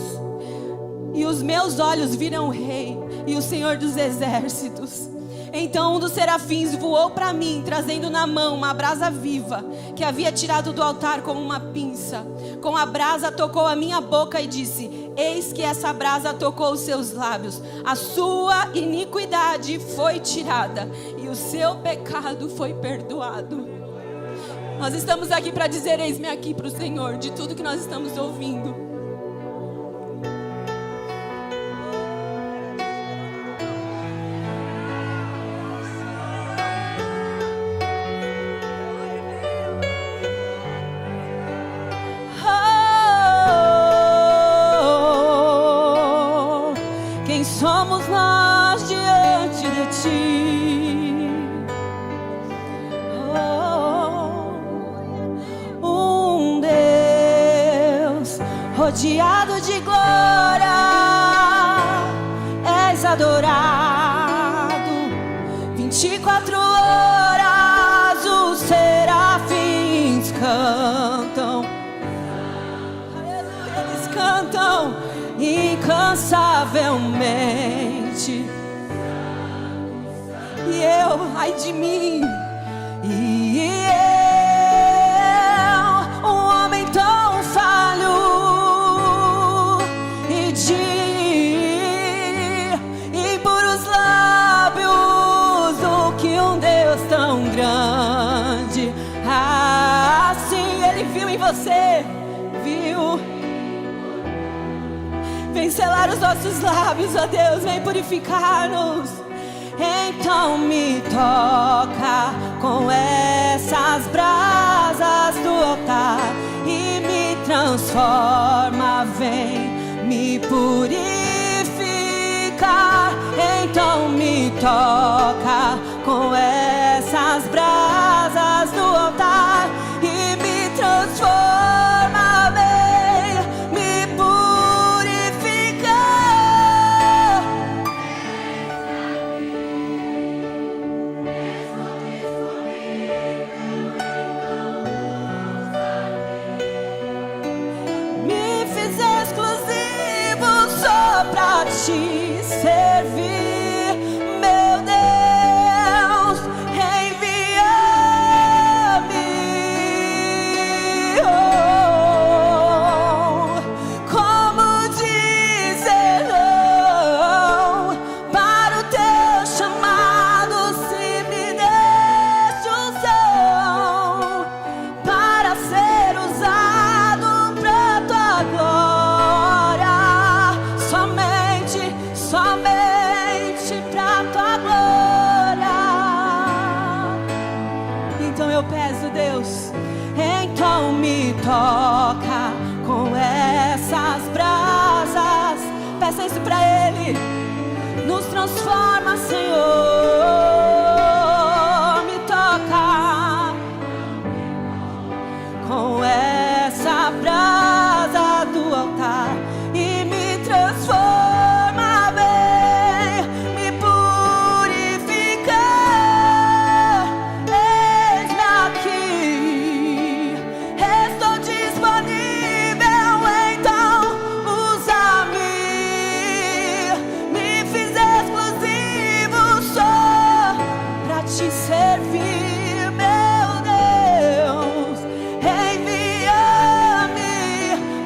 E os meus olhos viram o Rei e o Senhor dos exércitos. Então um dos serafins voou para mim, trazendo na mão uma brasa viva, que havia tirado do altar com uma pinça. Com a brasa tocou a minha boca e disse: eis que essa brasa tocou os seus lábios. A sua iniquidade foi tirada e o seu pecado foi perdoado. Nós estamos aqui para dizer: eis-me aqui para o Senhor, de tudo que nós estamos ouvindo. Quem somos nós diante de ti? Um Deus rodeado de glória, és adorado 24 horas. Os serafins cantam, aleluia, eles cantam incansavelmente. E eu, ai de mim, e eu, um homem tão falho e de impuros lábios, do que um Deus tão grande assim. Ele viu em você, viu? Vem selar os nossos lábios, ó Deus, vem purificar-nos. Então me toca com essas brasas do altar e me transforma, vem me purificar. Então me toca com essas brasas do altar e me transforma, vem me purificar. Me fiz exclusivo só pra te servir. me toca com essas brasas. Peça isso pra Ele. Nos transforma, Senhor. Me toca com essa brasa do altar e me transforma bem, me purifica. Eis-me aqui, estou disponível, então usa-me. Me fiz exclusivo só pra te servir, meu Deus. Envia-me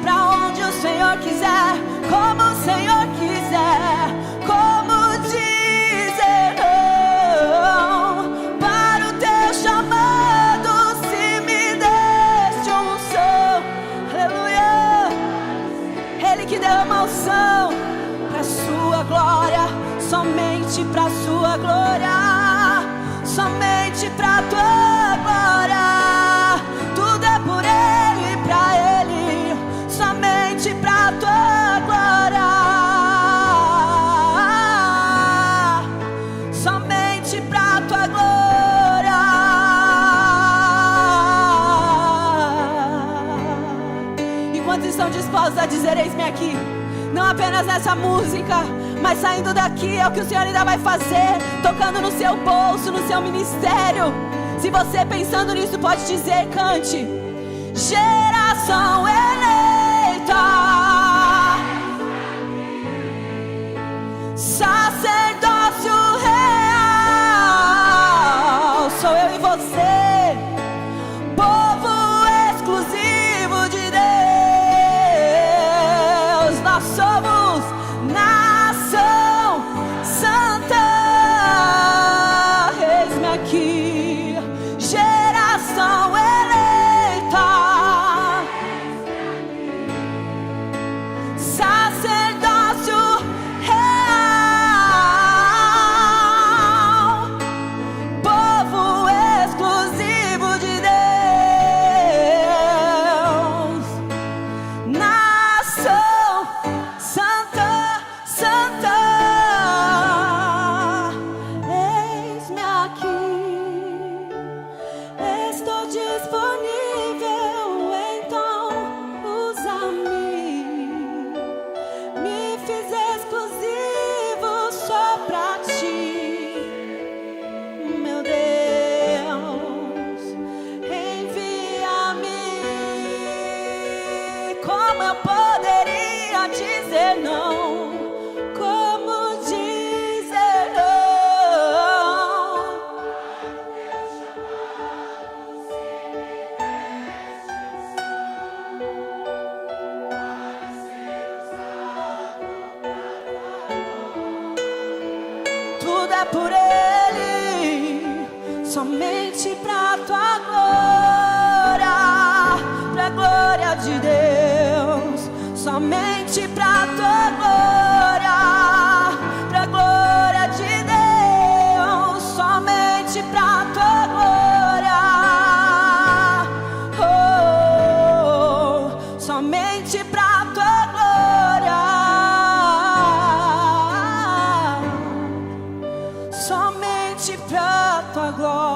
pra onde o Senhor quiser, como o Senhor quiser. Como dizer não para o teu chamado, se me deste unção. Aleluia. Ele que derrama unção pra sua glória, somente pra sua glória, somente pra tua glória. Tudo é por Ele, pra Ele, somente pra tua glória, somente pra tua glória. E quantos estão dispostos a dizer eis-me aqui? Não apenas nessa música, mas saindo daqui é o que o Senhor ainda vai fazer, tocando no seu bolso, no seu ministério. Se você pensando nisso pode dizer, cante. Geração eleita, sacerdócio real, sou eu e você, povo exclusivo de Deus. Nós somos nação santa. Eis-me aqui, geração eleita, sacerdócio real, povo exclusivo de Deus. Nação santa, santa. Eis-me aqui, estou disponível, então usa-me. Me fiz exclusivo só pra ti, meu Deus. Envia-me. Como eu poderia dizer não? Como dizer não? Tudo é por Ele, somente pra tua glória, pra glória de Deus, somente pra tua glória, pra glória de Deus, somente pra tua glória. Oh, somente pra tua glória, somente pra tua glória.